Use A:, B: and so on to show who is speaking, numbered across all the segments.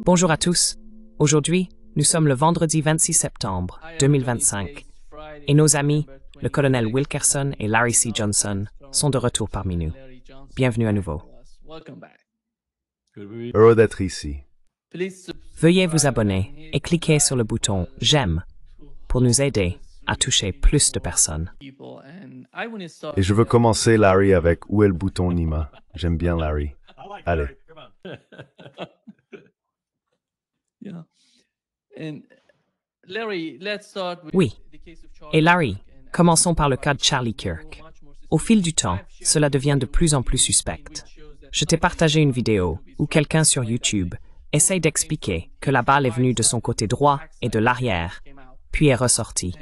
A: Bonjour à tous. Aujourd'hui, nous sommes le vendredi 26 septembre 2025 et nos amis, le colonel Wilkerson et Larry C. Johnson, sont de retour parmi nous. Bienvenue à nouveau.
B: Heureux d'être ici.
A: Veuillez vous abonner et cliquer sur le bouton « J'aime » pour nous aider à toucher plus de personnes.
B: Et je veux commencer, Larry, avec où est le bouton Nima. J'aime bien Larry. Allez.
A: Oui. Et Larry, commençons par le cas de Charlie Kirk. Au fil du temps, cela devient de plus en plus suspect. Je t'ai partagé une vidéo où quelqu'un sur YouTube essaye d'expliquer que la balle est venue de son côté droit et de l'arrière, puis est ressortie.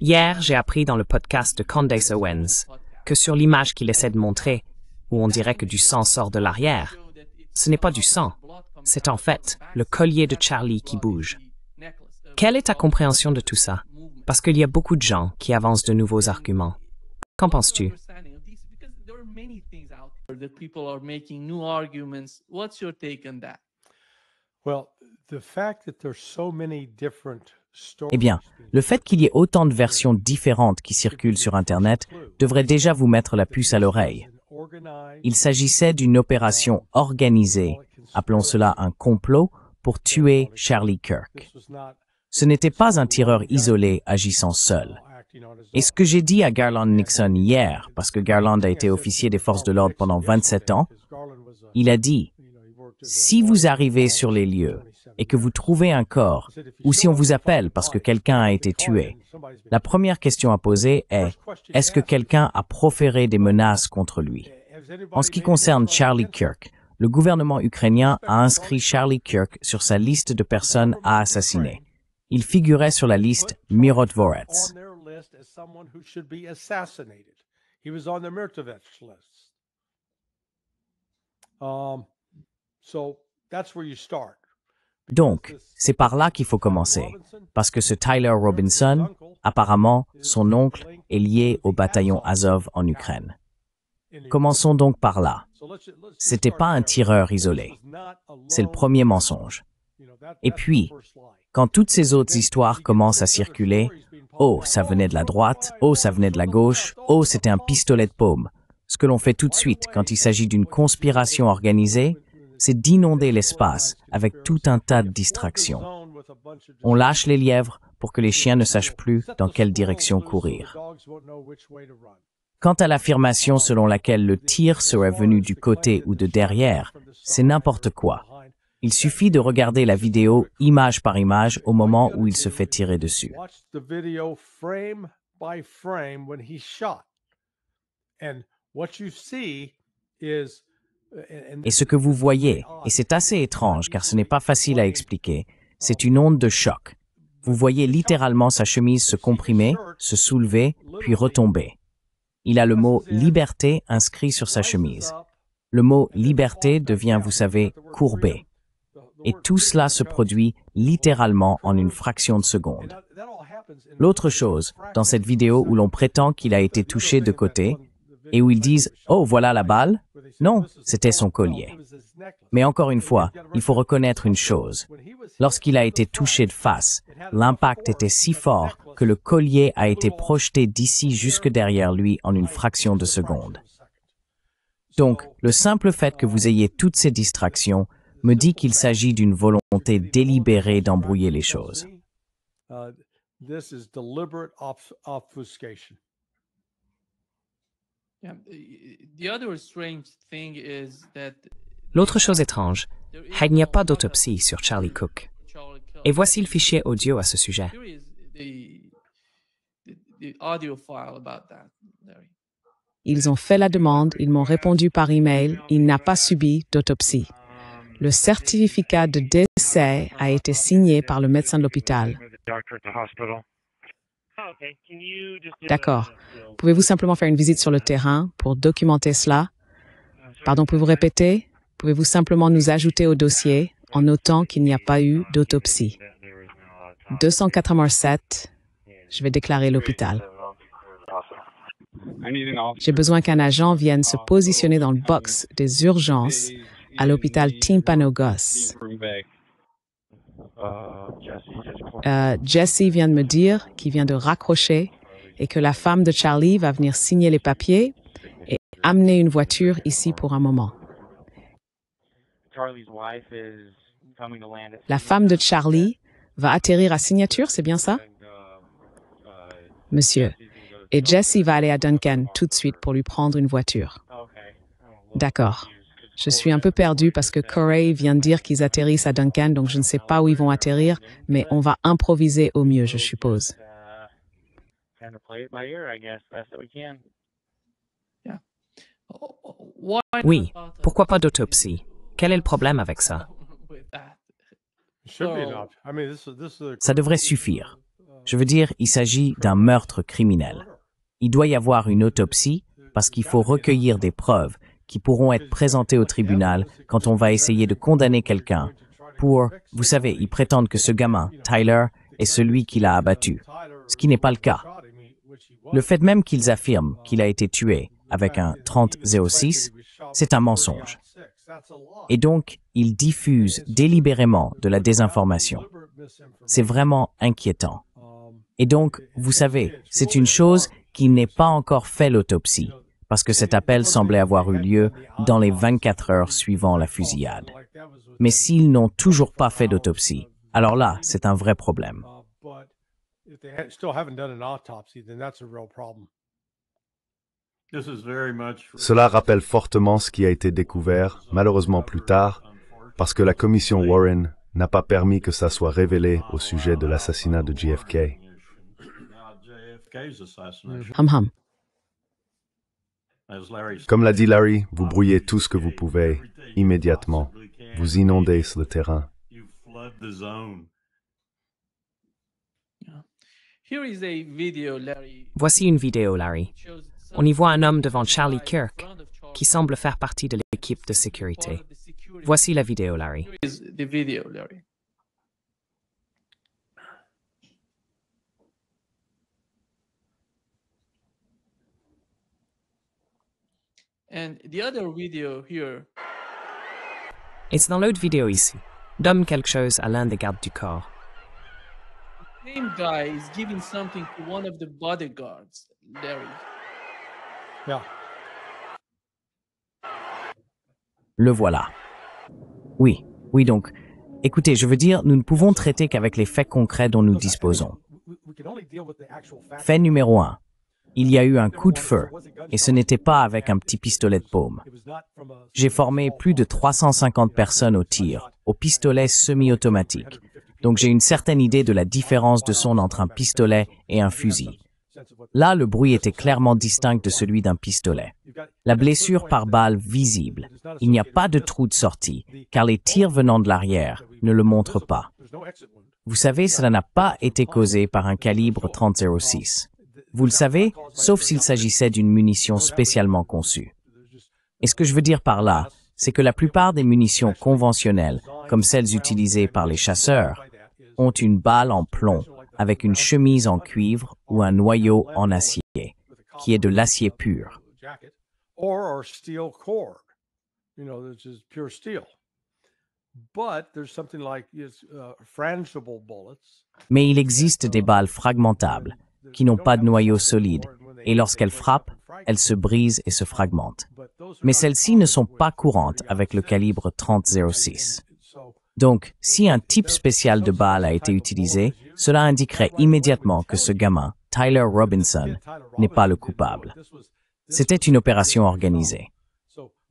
A: Hier, j'ai appris dans le podcast de Candace Owens que sur l'image qu'il essaie de montrer, où on dirait que du sang sort de l'arrière, ce n'est pas du sang, c'est en fait le collier de Charlie qui bouge. Quelle est ta compréhension de tout ça? Parce qu'il y a beaucoup de gens qui avancent de nouveaux arguments. Qu'en penses-tu?
C: Eh bien, le fait qu'il y ait autant de versions différentes qui circulent sur Internet devrait déjà vous mettre la puce à l'oreille. Il s'agissait d'une opération organisée, appelons cela un complot, pour tuer Charlie Kirk. Ce n'était pas un tireur isolé agissant seul. Et ce que j'ai dit à Garland Nixon hier, parce que Garland a été officier des forces de l'ordre pendant 27 ans, il a dit « Si vous arrivez sur les lieux et que vous trouvez un corps, ou si on vous appelle parce que quelqu'un a été tué, la première question à poser est « Est-ce que quelqu'un a proféré des menaces contre lui ?» En ce qui concerne Charlie Kirk, le gouvernement ukrainien a inscrit Charlie Kirk sur sa liste de personnes à assassiner. Il figurait sur la liste Mirotvorets. Donc, c'est par là qu'il faut commencer, parce que ce Tyler Robinson, apparemment, son oncle, est lié au bataillon Azov en Ukraine. Commençons donc par là. C'était pas un tireur isolé. C'est le premier mensonge. Et puis, quand toutes ces autres histoires commencent à circuler, oh, ça venait de la droite, oh, ça venait de la gauche, oh, c'était un pistolet de paume. Ce que l'on fait tout de suite quand il s'agit d'une conspiration organisée, c'est d'inonder l'espace avec tout un tas de distractions. On lâche les lièvres pour que les chiens ne sachent plus dans quelle direction courir. Quant à l'affirmation selon laquelle le tir serait venu du côté ou de derrière, c'est n'importe quoi. Il suffit de regarder la vidéo image par image au moment où il se fait tirer dessus. Et ce que vous voyez, et c'est assez étrange car ce n'est pas facile à expliquer, c'est une onde de choc. Vous voyez littéralement sa chemise se comprimer, se soulever, puis retomber. Il a le mot « liberté » inscrit sur sa chemise. Le mot « liberté » devient, vous savez, courbé. Et tout cela se produit littéralement en une fraction de seconde. L'autre chose, dans cette vidéo où l'on prétend qu'il a été touché de côté, et où ils disent « Oh, voilà la balle », non, c'était son collier. Mais encore une fois, il faut reconnaître une chose. Lorsqu'il a été touché de face, l'impact était si fort que le collier a été projeté d'ici jusque derrière lui en une fraction de seconde. Donc, le simple fait que vous ayez toutes ces distractions me dit qu'il s'agit d'une volonté délibérée d'embrouiller les choses.
A: L'autre chose étrange, il n'y a pas d'autopsie sur Charlie Cook. Et voici le fichier audio à ce sujet.
D: Ils ont fait la demande, ils m'ont répondu par email, il n'a pas subi d'autopsie. Le certificat de décès a été signé par le médecin de l'hôpital. D'accord. Pouvez-vous simplement faire une visite sur le terrain pour documenter cela? Pardon, pouvez-vous répéter? Pouvez-vous simplement nous ajouter au dossier en notant qu'il n'y a pas eu d'autopsie? 287, je vais déclarer l'hôpital. J'ai besoin qu'un agent vienne se positionner dans le box des urgences à l'hôpital Timpanogos. Jesse vient de me dire qu'il vient de raccrocher et que la femme de Charlie va venir signer les papiers et amener une voiture ici pour un moment. La femme de Charlie va atterrir à Signature, c'est bien ça? Monsieur. Et Jesse va aller à Duncan tout de suite pour lui prendre une voiture. D'accord. Je suis un peu perdu parce que Corey vient de dire qu'ils atterrissent à Duncan, donc je ne sais pas où ils vont atterrir, mais on va improviser au mieux, je suppose.
A: Oui, pourquoi pas d'autopsie? Quel est le problème avec ça?
C: Ça devrait suffire. Je veux dire, il s'agit d'un meurtre criminel. Il doit y avoir une autopsie parce qu'il faut recueillir des preuves qui pourront être présentées au tribunal quand on va essayer de condamner quelqu'un pour, vous savez, ils prétendent que ce gamin, Tyler, est celui qui l'a abattu, ce qui n'est pas le cas. Le fait même qu'ils affirment qu'il a été tué avec un 30-06, c'est un mensonge. Et donc, ils diffusent délibérément de la désinformation. C'est vraiment inquiétant. Et donc, vous savez, c'est une chose qui n'est pas encore fait l'autopsie, parce que cet appel semblait avoir eu lieu dans les 24 heures suivant la fusillade. Mais s'ils n'ont toujours pas fait d'autopsie, alors là, c'est un vrai problème.
B: Cela rappelle fortement ce qui a été découvert, malheureusement plus tard, parce que la commission Warren n'a pas permis que ça soit révélé au sujet de l'assassinat de JFK. Comme l'a dit Larry, vous brouillez tout ce que vous pouvez, immédiatement. Vous inondez le terrain.
A: Voici une vidéo, Larry. On y voit un homme devant Charlie Kirk qui semble faire partie de l'équipe de sécurité. Voici la vidéo, Larry. Et c'est dans l'autre vidéo ici. Donne quelque chose à l'un des gardes du corps.
E: Same guy is giving something to one of the bodyguards, Larry.
F: Yeah.
C: Le voilà. Oui, donc, écoutez, je veux dire, nous ne pouvons traiter qu'avec les faits concrets dont nous disposons. Fait numéro 1. Il y a eu un coup de feu, et ce n'était pas avec un petit pistolet de paume. J'ai formé plus de 350 personnes au tir, au pistolet semi-automatique, donc j'ai une certaine idée de la différence de son entre un pistolet et un fusil. Là, le bruit était clairement distinct de celui d'un pistolet. La blessure par balle visible. Il n'y a pas de trou de sortie, car les tirs venant de l'arrière ne le montrent pas. Vous savez, cela n'a pas été causé par un calibre 30-06. Vous le savez, sauf s'il s'agissait d'une munition spécialement conçue. Et ce que je veux dire par là, c'est que la plupart des munitions conventionnelles, comme celles utilisées par les chasseurs, ont une balle en plomb avec une chemise en cuivre ou un noyau en acier, qui est de l'acier pur. Mais il existe des balles fragmentables, qui n'ont pas de noyau solide, et lorsqu'elles frappent, elles se brisent et se fragmentent. Mais celles-ci ne sont pas courantes avec le calibre 30-06. Donc, si un type spécial de balle a été utilisé, cela indiquerait immédiatement que ce gamin, Tyler Robinson, n'est pas le coupable. C'était une opération organisée.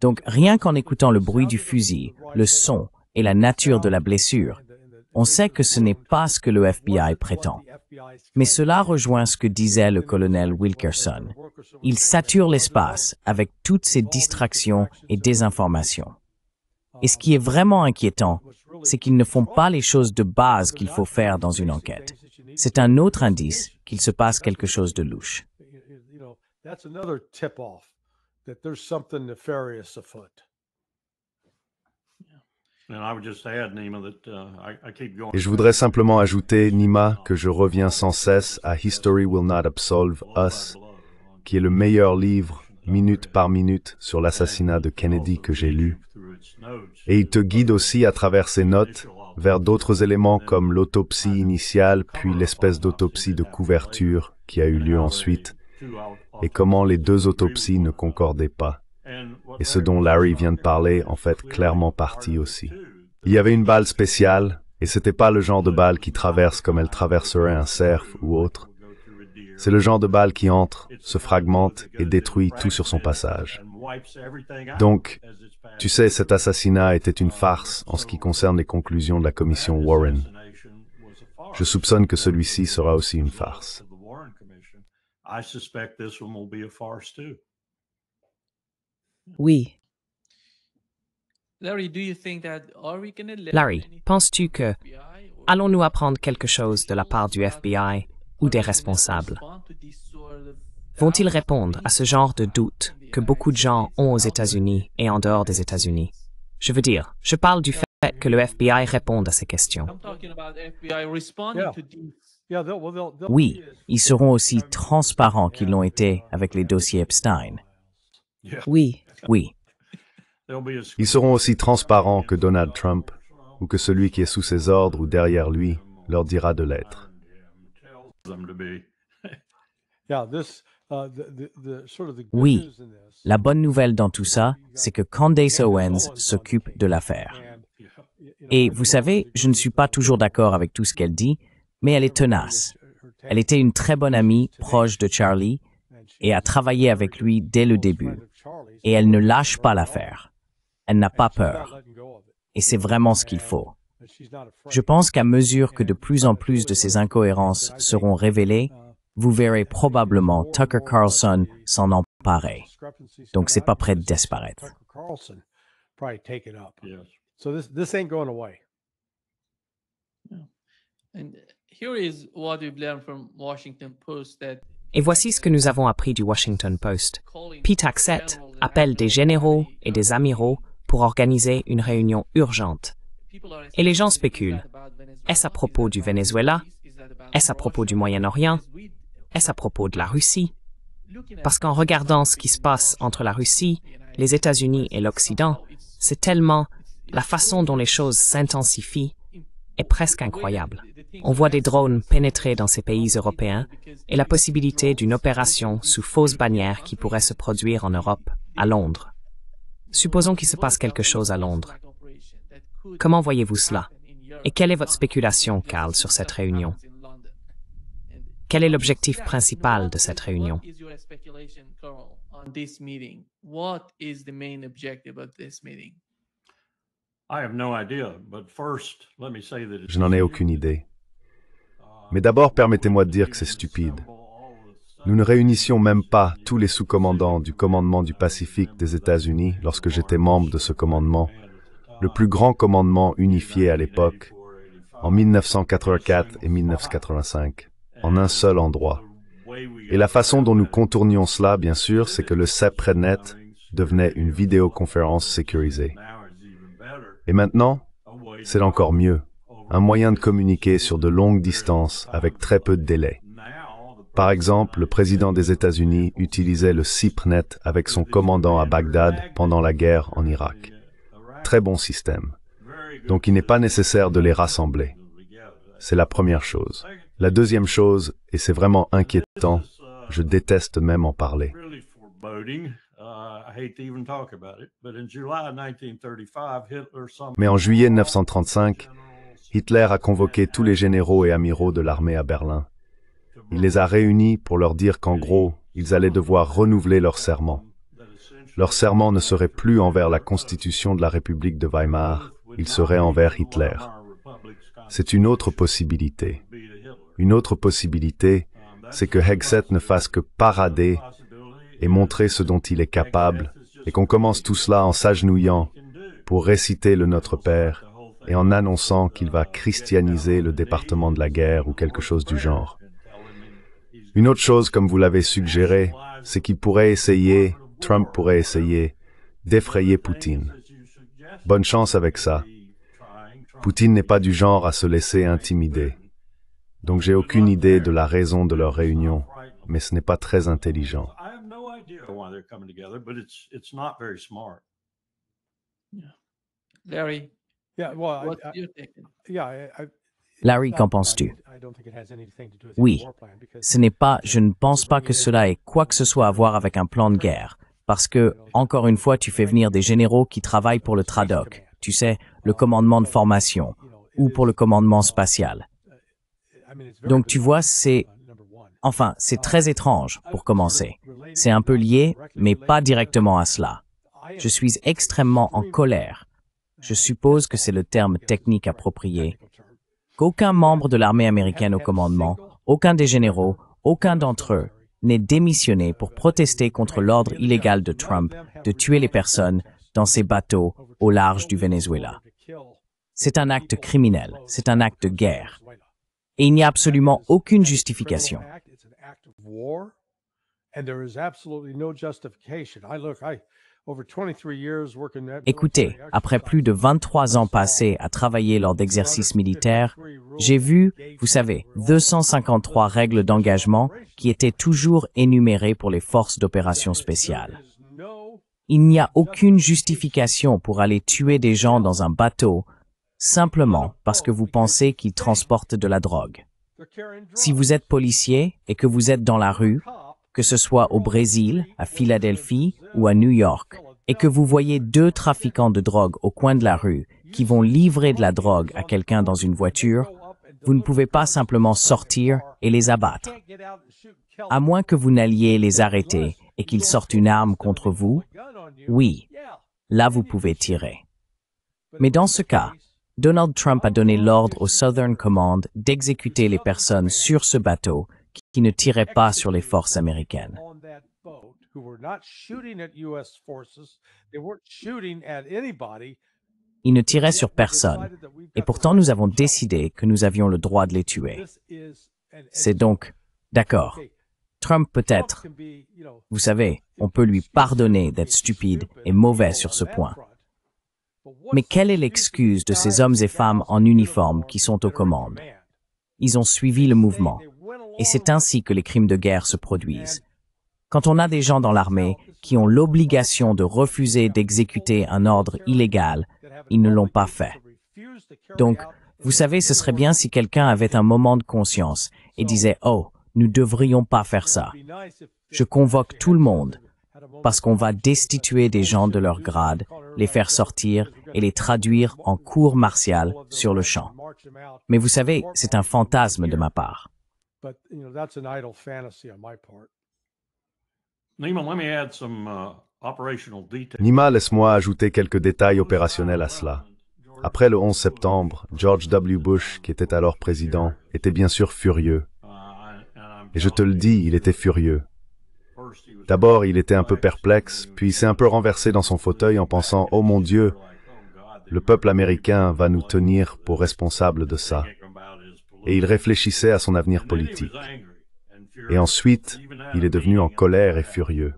C: Donc, rien qu'en écoutant le bruit du fusil, le son et la nature de la blessure, on sait que ce n'est pas ce que le FBI prétend. Mais cela rejoint ce que disait le colonel Wilkerson. Il sature l'espace avec toutes ces distractions et désinformations. Et ce qui est vraiment inquiétant, c'est qu'ils ne font pas les choses de base qu'il faut faire dans une enquête. C'est un autre indice qu'il se passe quelque chose de louche.
B: Et je voudrais simplement ajouter, Nima, que je reviens sans cesse à History Will Not Absolve Us, qui est le meilleur livre minute par minute, sur l'assassinat de Kennedy que j'ai lu. Et il te guide aussi à travers ses notes vers d'autres éléments comme l'autopsie initiale, puis l'espèce d'autopsie de couverture qui a eu lieu ensuite, et comment les deux autopsies ne concordaient pas. Et ce dont Larry vient de parler en fait clairement partie aussi. Il y avait une balle spéciale, et c'était pas le genre de balle qui traverse comme elle traverserait un cerf ou autre. C'est le genre de balle qui entre, se fragmente et détruit tout sur son passage. Donc, tu sais, cet assassinat était une farce en ce qui concerne les conclusions de la commission Warren. Je soupçonne que celui-ci sera aussi une farce.
D: Oui.
A: Larry, penses-tu que allons-nous apprendre quelque chose de la part du FBI ou des responsables? Vont-ils répondre à ce genre de doute que beaucoup de gens ont aux États-Unis et en dehors des États-Unis? Je veux dire, je parle du fait que le FBI réponde à ces questions.
C: Oui, ils seront aussi transparents qu'ils l'ont été avec les dossiers Epstein.
D: Oui.
C: Oui.
B: Ils seront aussi transparents que Donald Trump, ou que celui qui est sous ses ordres ou derrière lui leur dira de l'être.
C: Oui, la bonne nouvelle dans tout ça, c'est que Candace Owens s'occupe de l'affaire. Et vous savez, je ne suis pas toujours d'accord avec tout ce qu'elle dit, mais elle est tenace. Elle était une très bonne amie, proche de Charlie, et a travaillé avec lui dès le début. Et elle ne lâche pas l'affaire. Elle n'a pas peur. Et c'est vraiment ce qu'il faut. Je pense qu'à mesure que de plus en plus de ces incohérences seront révélées, vous verrez probablement Tucker Carlson s'en emparer. Donc c'est pas prêt de disparaître.
A: Et voici ce que nous avons appris du Washington Post. Pete Hegseth appelle des généraux et des amiraux pour organiser une réunion urgente. Et les gens spéculent. Est-ce à propos du Venezuela? Est-ce à propos du Moyen-Orient? Est-ce à propos de la Russie? Parce qu'en regardant ce qui se passe entre la Russie, les États-Unis et l'Occident, c'est tellement la façon dont les choses s'intensifient est presque incroyable. On voit des drones pénétrer dans ces pays européens et la possibilité d'une opération sous fausse bannière qui pourrait se produire en Europe, à Londres. Supposons qu'il se passe quelque chose à Londres. Comment voyez-vous cela? Et quelle est votre spéculation, Carl, sur cette réunion? Quel est l'objectif principal de cette réunion?
B: Je n'en ai aucune idée. Mais d'abord, permettez-moi de dire que c'est stupide. Nous ne réunissions même pas tous les sous-commandants du commandement du Pacifique des États-Unis lorsque j'étais membre de ce commandement, le plus grand commandement unifié à l'époque, en 1984 et 1985, en un seul endroit. Et la façon dont nous contournions cela, bien sûr, c'est que le CEPREDNet devenait une vidéoconférence sécurisée. Et maintenant, c'est encore mieux, un moyen de communiquer sur de longues distances avec très peu de délai. Par exemple, le président des États-Unis utilisait le CIPRNet avec son commandant à Bagdad pendant la guerre en Irak. Très bon système. Donc il n'est pas nécessaire de les rassembler. C'est la première chose. La deuxième chose, et c'est vraiment inquiétant, je déteste même en parler. Mais en juillet 1935, Hitler a convoqué tous les généraux et amiraux de l'armée à Berlin. Il les a réunis pour leur dire qu'en gros, ils allaient devoir renouveler leur serment. Leur serment ne serait plus envers la constitution de la République de Weimar, il serait envers Hitler. C'est une autre possibilité. Une autre possibilité, c'est que Hegseth ne fasse que parader et montrer ce dont il est capable, et qu'on commence tout cela en s'agenouillant pour réciter le Notre Père et en annonçant qu'il va christianiser le département de la guerre ou quelque chose du genre. Une autre chose, comme vous l'avez suggéré, c'est qu'il pourrait essayer, Trump pourrait essayer, d'effrayer Poutine. Bonne chance avec ça. Poutine n'est pas du genre à se laisser intimider. Donc j'ai aucune idée de la raison de leur réunion, mais ce n'est pas très intelligent.
E: Larry,
F: Yeah, well,
E: what's your take?
C: Larry, qu'en penses-tu?
F: I don't think it has anything to do with
C: Oui,
F: the war plan because
C: je ne pense pas que cela ait quoi que ce soit à voir avec un plan de guerre, parce que, encore une fois, tu fais venir des généraux qui travaillent pour le TRADOC, tu sais, le commandement de formation, ou pour le commandement spatial. Donc tu vois, c'est très étrange pour commencer. C'est un peu lié, mais pas directement à cela. Je suis extrêmement en colère. Je suppose que c'est le terme technique approprié. Qu'aucun membre de l'armée américaine au commandement, aucun des généraux, aucun d'entre eux n'ait démissionné pour protester contre l'ordre illégal de Trump de tuer les personnes dans ses bateaux au large du Venezuela. C'est un acte criminel, c'est un acte de guerre. Et il n'y a absolument aucune justification. Écoutez, après plus de 23 ans passés à travailler lors d'exercices militaires, j'ai vu, vous savez, 253 règles d'engagement qui étaient toujours énumérées pour les forces d'opération spéciales. Il n'y a aucune justification pour aller tuer des gens dans un bateau simplement parce que vous pensez qu'ils transportent de la drogue. Si vous êtes policier et que vous êtes dans la rue, que ce soit au Brésil, à Philadelphie ou à New York, et que vous voyez deux trafiquants de drogue au coin de la rue qui vont livrer de la drogue à quelqu'un dans une voiture, vous ne pouvez pas simplement sortir et les abattre. À moins que vous n'alliez les arrêter et qu'ils sortent une arme contre vous, oui, là vous pouvez tirer. Mais dans ce cas, Donald Trump a donné l'ordre au Southern Command d'exécuter les personnes sur ce bateau qui ne tiraient pas sur les forces américaines. Ils ne tiraient sur personne, et pourtant nous avons décidé que nous avions le droit de les tuer. C'est donc, d'accord, Trump peut-être, vous savez, on peut lui pardonner d'être stupide et mauvais sur ce point. Mais quelle est l'excuse de ces hommes et femmes en uniforme qui sont aux commandes? Ils ont suivi le mouvement, et c'est ainsi que les crimes de guerre se produisent. Quand on a des gens dans l'armée qui ont l'obligation de refuser d'exécuter un ordre illégal, ils ne l'ont pas fait. Donc, vous savez, ce serait bien si quelqu'un avait un moment de conscience et disait « Oh, nous ne devrions pas faire ça. Je convoque tout le monde, parce qu'on va destituer des gens de leur grade, les faire sortir et les traduire en cour martiale sur le champ. » Mais vous savez, c'est un fantasme de ma part.
B: Nima, laisse-moi ajouter quelques détails opérationnels à cela. Après le 11 septembre, George W. Bush, qui était alors président, était bien sûr furieux. Et je te le dis, il était furieux. D'abord, il était un peu perplexe, puis il s'est un peu renversé dans son fauteuil en pensant « Oh mon Dieu, le peuple américain va nous tenir pour responsables de ça. » Et il réfléchissait à son avenir politique. Et ensuite, il est devenu en colère et furieux.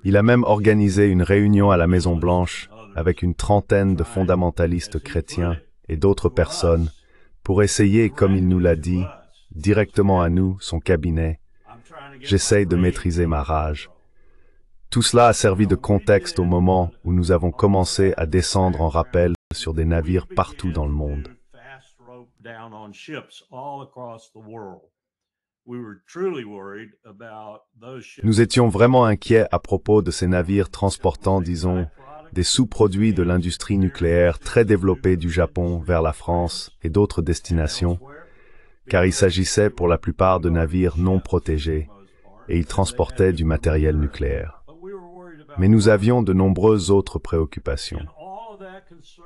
B: Il a même organisé une réunion à la Maison-Blanche avec une trentaine de fondamentalistes chrétiens et d'autres personnes pour essayer, comme il nous l'a dit, directement à nous, son cabinet, j'essaye de maîtriser ma rage. Tout cela a servi de contexte au moment où nous avons commencé à descendre en rappel sur des navires partout dans le monde. Nous étions vraiment inquiets à propos de ces navires transportant, disons, des sous-produits de l'industrie nucléaire très développée du Japon vers la France et d'autres destinations, car il s'agissait pour la plupart de navires non protégés et ils transportaient du matériel nucléaire. Mais nous avions de nombreuses autres préoccupations.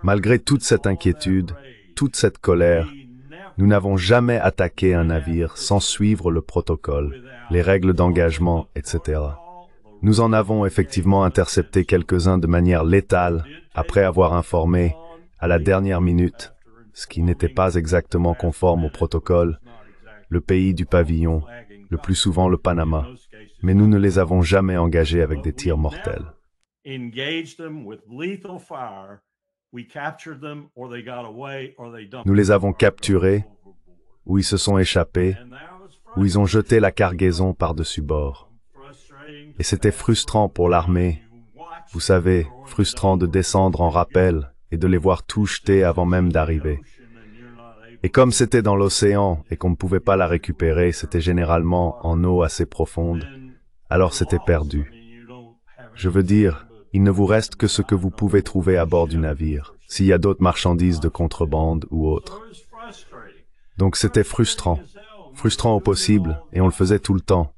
B: Malgré toute cette inquiétude, toute cette colère, nous n'avons jamais attaqué un navire sans suivre le protocole, les règles d'engagement, etc. Nous en avons effectivement intercepté quelques-uns de manière létale après avoir informé, à la dernière minute, ce qui n'était pas exactement conforme au protocole, le pays du pavillon, le plus souvent le Panama, mais nous ne les avons jamais engagés avec des tirs mortels. Nous les avons capturés, ou ils se sont échappés, ou ils ont jeté la cargaison par-dessus bord. Et c'était frustrant pour l'armée. Vous savez, frustrant de descendre en rappel et de les voir tout jeter avant même d'arriver. Et comme c'était dans l'océan et qu'on ne pouvait pas la récupérer, c'était généralement en eau assez profonde, alors c'était perdu. Je veux dire, il ne vous reste que ce que vous pouvez trouver à bord du navire, s'il y a d'autres marchandises de contrebande ou autres. Donc c'était frustrant, frustrant au possible, et on le faisait tout le temps.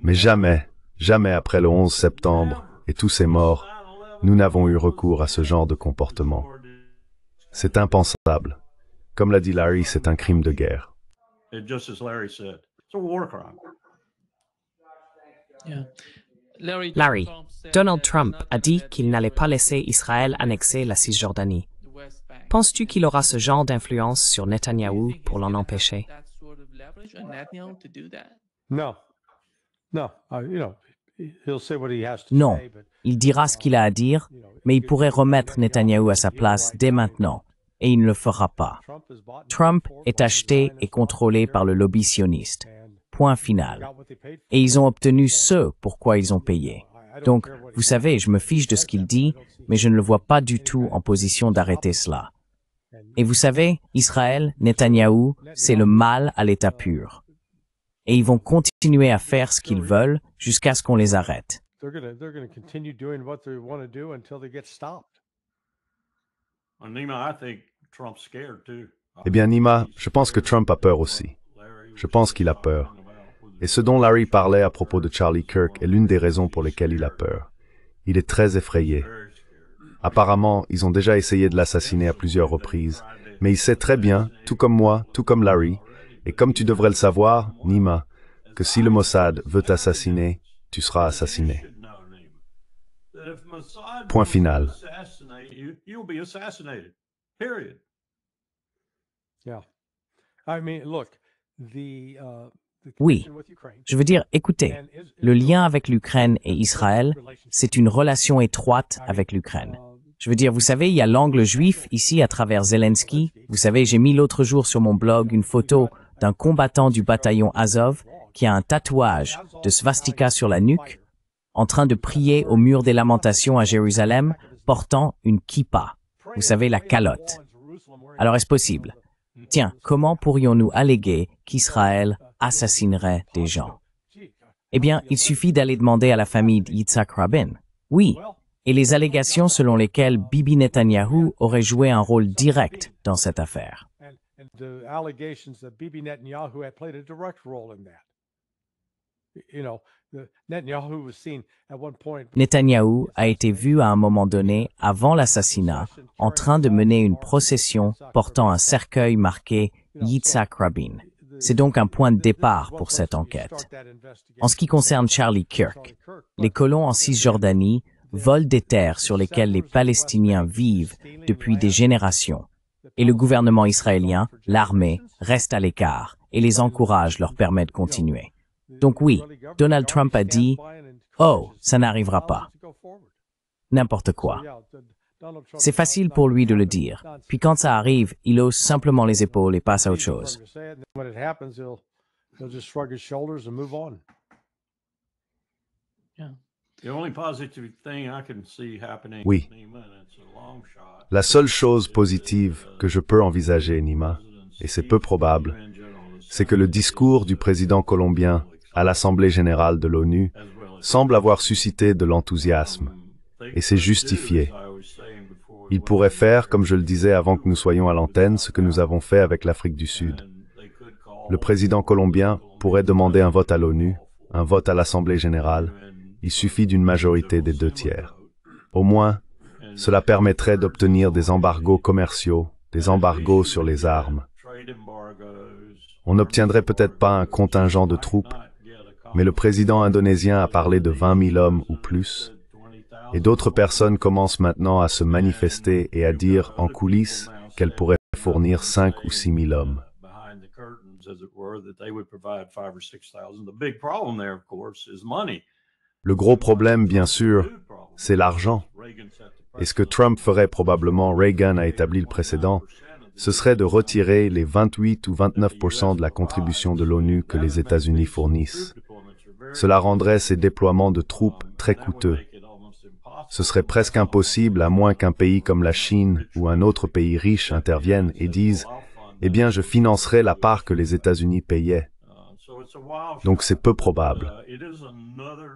B: Mais jamais, jamais après le 11 septembre et tous ces morts, nous n'avons eu recours à ce genre de comportement. C'est impensable. Comme l'a dit Larry, c'est un crime de guerre.
A: Larry, Donald Trump a dit qu'il n'allait pas laisser Israël annexer la Cisjordanie. Penses-tu qu'il aura ce genre d'influence sur Netanyahou pour l'en empêcher?
F: No. No. He'll say what he has to
C: Non,
F: say, but
C: il dira ce qu'il a à dire, mais il pourrait remettre Netanyahou à sa place dès maintenant, et il ne le fera pas. Trump est acheté et contrôlé par le lobby sioniste. Point final. Et ils ont obtenu ce pour quoi ils ont payé. Donc, vous savez, je me fiche de ce qu'il dit, mais je ne le vois pas du tout en position d'arrêter cela. Et vous savez, Israël, Netanyahou, c'est le mal à l'état pur. Et ils vont continuer à faire ce qu'ils veulent jusqu'à ce qu'on les arrête.
F: they're gonna continue doing what they want to do until they get stopped.
G: Nima, I think Trump's scared too.
B: Eh bien, Nima, je pense que Trump a peur aussi. Je pense qu'il a peur. Et ce dont Larry parlait à propos de Charlie Kirk est l'une des raisons pour lesquelles il a peur. Il est très effrayé. Apparemment, ils ont déjà essayé de l'assassiner à plusieurs reprises, mais il sait très bien, tout comme moi, tout comme Larry, et comme tu devrais le savoir, Nima, que si le Mossad veut t'assassiner, tu seras assassiné. Point final.
G: You'll be assassinated. Period.
F: Yeah. I mean, look, the
C: Oui,
F: connection with Ukraine
C: je veux dire, écoutez,
F: and
C: le lien avec l'Ukraine et Israël, c'est une relation étroite avec l'Ukraine. Je veux dire, vous savez, il y a l'angle juif ici à travers Zelensky. Vous savez, j'ai mis l'autre jour sur mon blog une photo d'un combattant du bataillon Azov qui a un tatouage de swastika sur la nuque, en train de prier au mur des lamentations à Jérusalem, portant une kippa. Vous savez, la calotte. Alors est-ce possible? Tiens, comment pourrions-nous alléguer qu'Israël assassinerait des gens? Eh bien, il suffit d'aller demander à la famille d'Yitzhak Rabin. Oui, et les allégations selon lesquelles Bibi Netanyahou aurait joué un rôle direct dans cette affaire.
F: and the allegations that Bibi Netanyahu had played a direct role in that. You know, Netanyahu was seen at one point.
C: Netanyahou a été vu à un moment donné, avant l'assassinat, en train de mener une procession portant un cercueil marqué Yitzhak Rabin. C'est donc un point de départ pour cette enquête. En ce qui concerne Charlie Kirk, les colons en Cisjordanie volent des terres sur lesquelles les Palestiniens vivent depuis des générations, et le gouvernement israélien, l'armée, reste à l'écart et les encourage leur permet de continuer. Donc oui, Donald Trump a dit « Oh, ça n'arrivera pas ». N'importe quoi. C'est facile pour lui de le dire. Puis quand ça arrive, il hausse simplement les épaules et passe à autre chose.
F: When it happens, he'll just shrug his shoulders and move on.
G: The only positive thing I can see happening,
B: Oui.
G: Nima, and it's a long shot,
B: La seule chose positive que je peux envisager, Nima, et c'est peu probable, c'est que le discours du président colombien à l'Assemblée générale de l'ONU semble avoir suscité de l'enthousiasme, et c'est justifié. Il pourrait faire, comme je le disais avant que nous soyons à l'antenne, ce que nous avons fait avec l'Afrique du Sud. Le président colombien pourrait demander un vote à l'ONU, un vote à l'Assemblée générale. Il suffit d'une majorité des 2/3. Au moins, cela permettrait d'obtenir des embargos commerciaux, des embargos sur les armes. On n'obtiendrait peut-être pas un contingent de troupes, mais le président indonésien a parlé de 20 000 hommes ou plus, et d'autres personnes commencent maintenant à se manifester et à dire en coulisses qu'elles pourraient fournir 5 ou 6 000 hommes.
G: behind the curtains, as it were, that they would provide 5,000 or 6,000. The big problem there, of course, is money.
B: Le gros problème, bien sûr, c'est l'argent. Et ce que Trump ferait probablement, Reagan a établi le précédent, ce serait de retirer les 28 ou 29% de la contribution de l'ONU que les États-Unis fournissent. cela rendrait ces déploiements de troupes très coûteux. Ce serait presque impossible à moins qu'un pays comme la Chine ou un autre pays riche intervienne et dise « Eh bien, je financerai la part que les États-Unis payaient ». Donc c'est peu probable.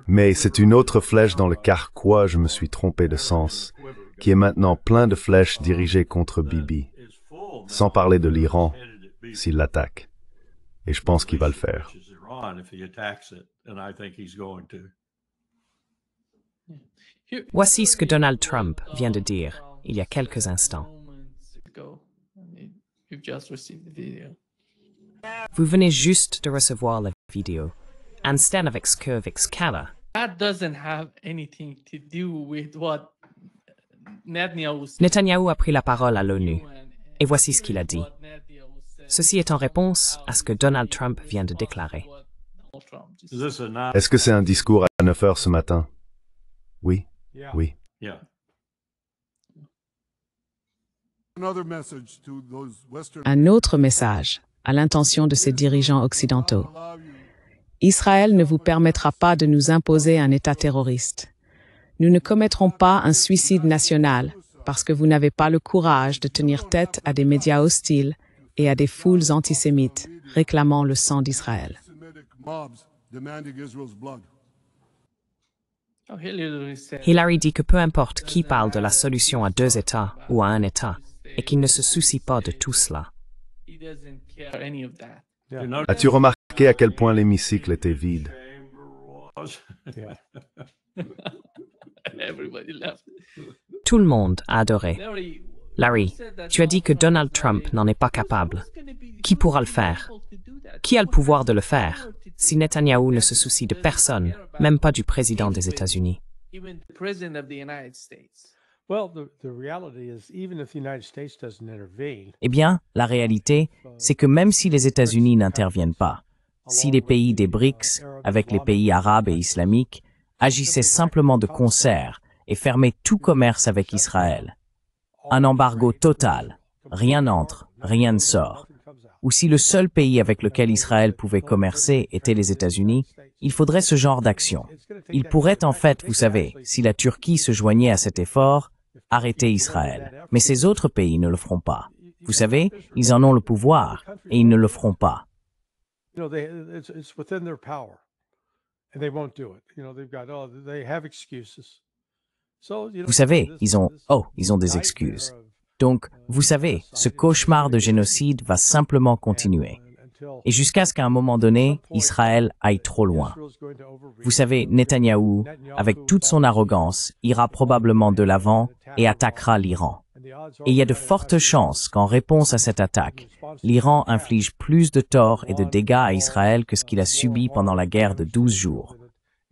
B: Mais c'est une autre flèche dans le carquois, je me suis trompé de sens, qui est maintenant plein de flèches dirigées contre Bibi, sans parler de l'Iran, s'il l'attaque. Et je pense qu'il va le faire.
A: Voici ce que Donald Trump vient de dire il y a quelques instants. Vous venez juste de recevoir la vidéo. Einstein avec Skurvix Kala.
E: That doesn't have anything to do with what Netanyahu said.
A: Netanyahou a pris la parole à l'ONU. Et voici ce qu'il a dit. Ceci est en réponse à ce que Donald Trump vient de déclarer.
B: Est-ce que c'est un discours à 9 heures ce matin? Oui, oui.
D: Un autre message à l'intention de ces dirigeants occidentaux. Israël ne vous permettra pas de nous imposer un État terroriste. Nous ne commettrons pas un suicide national parce que vous n'avez pas le courage de tenir tête à des médias hostiles et à des foules antisémites réclamant le sang d'Israël.
A: Hillary dit que peu importe qui parle de la solution à 2 États ou à un État, et qu'il ne se soucie pas de tout cela.
B: As-tu remarqué à quel point l'hémicycle était vide?
A: Tout le monde a adoré. Larry, tu as dit que Donald Trump n'en est pas capable. Qui pourra le faire? Qui a le pouvoir de le faire si Netanyahou ne se soucie de personne, même pas du président des États-Unis?
C: Eh bien, la réalité, c'est que même si les États-Unis n'interviennent pas, si les pays des BRICS, avec les pays arabes et islamiques, agissaient simplement de concert et fermaient tout commerce avec Israël, un embargo total, rien n'entre, rien ne sort, ou si le seul pays avec lequel Israël pouvait commercer était les États-Unis, il faudrait ce genre d'action. Il pourrait en fait, vous savez, si la Turquie se joignait à cet effort, arrêter Israël. Mais ces autres pays ne le feront pas. Vous savez, ils en ont le pouvoir et ils ne le feront pas. Vous savez, ils ont des excuses. Donc, vous savez, ce cauchemar de génocide va simplement continuer. Et jusqu'à ce qu'à un moment donné, Israël aille trop loin. Vous savez, Netanyahou, avec toute son arrogance, ira probablement de l'avant et attaquera l'Iran. Et il y a de fortes chances qu'en réponse à cette attaque, l'Iran inflige plus de torts et de dégâts à Israël que ce qu'il a subi pendant la guerre de 12 jours.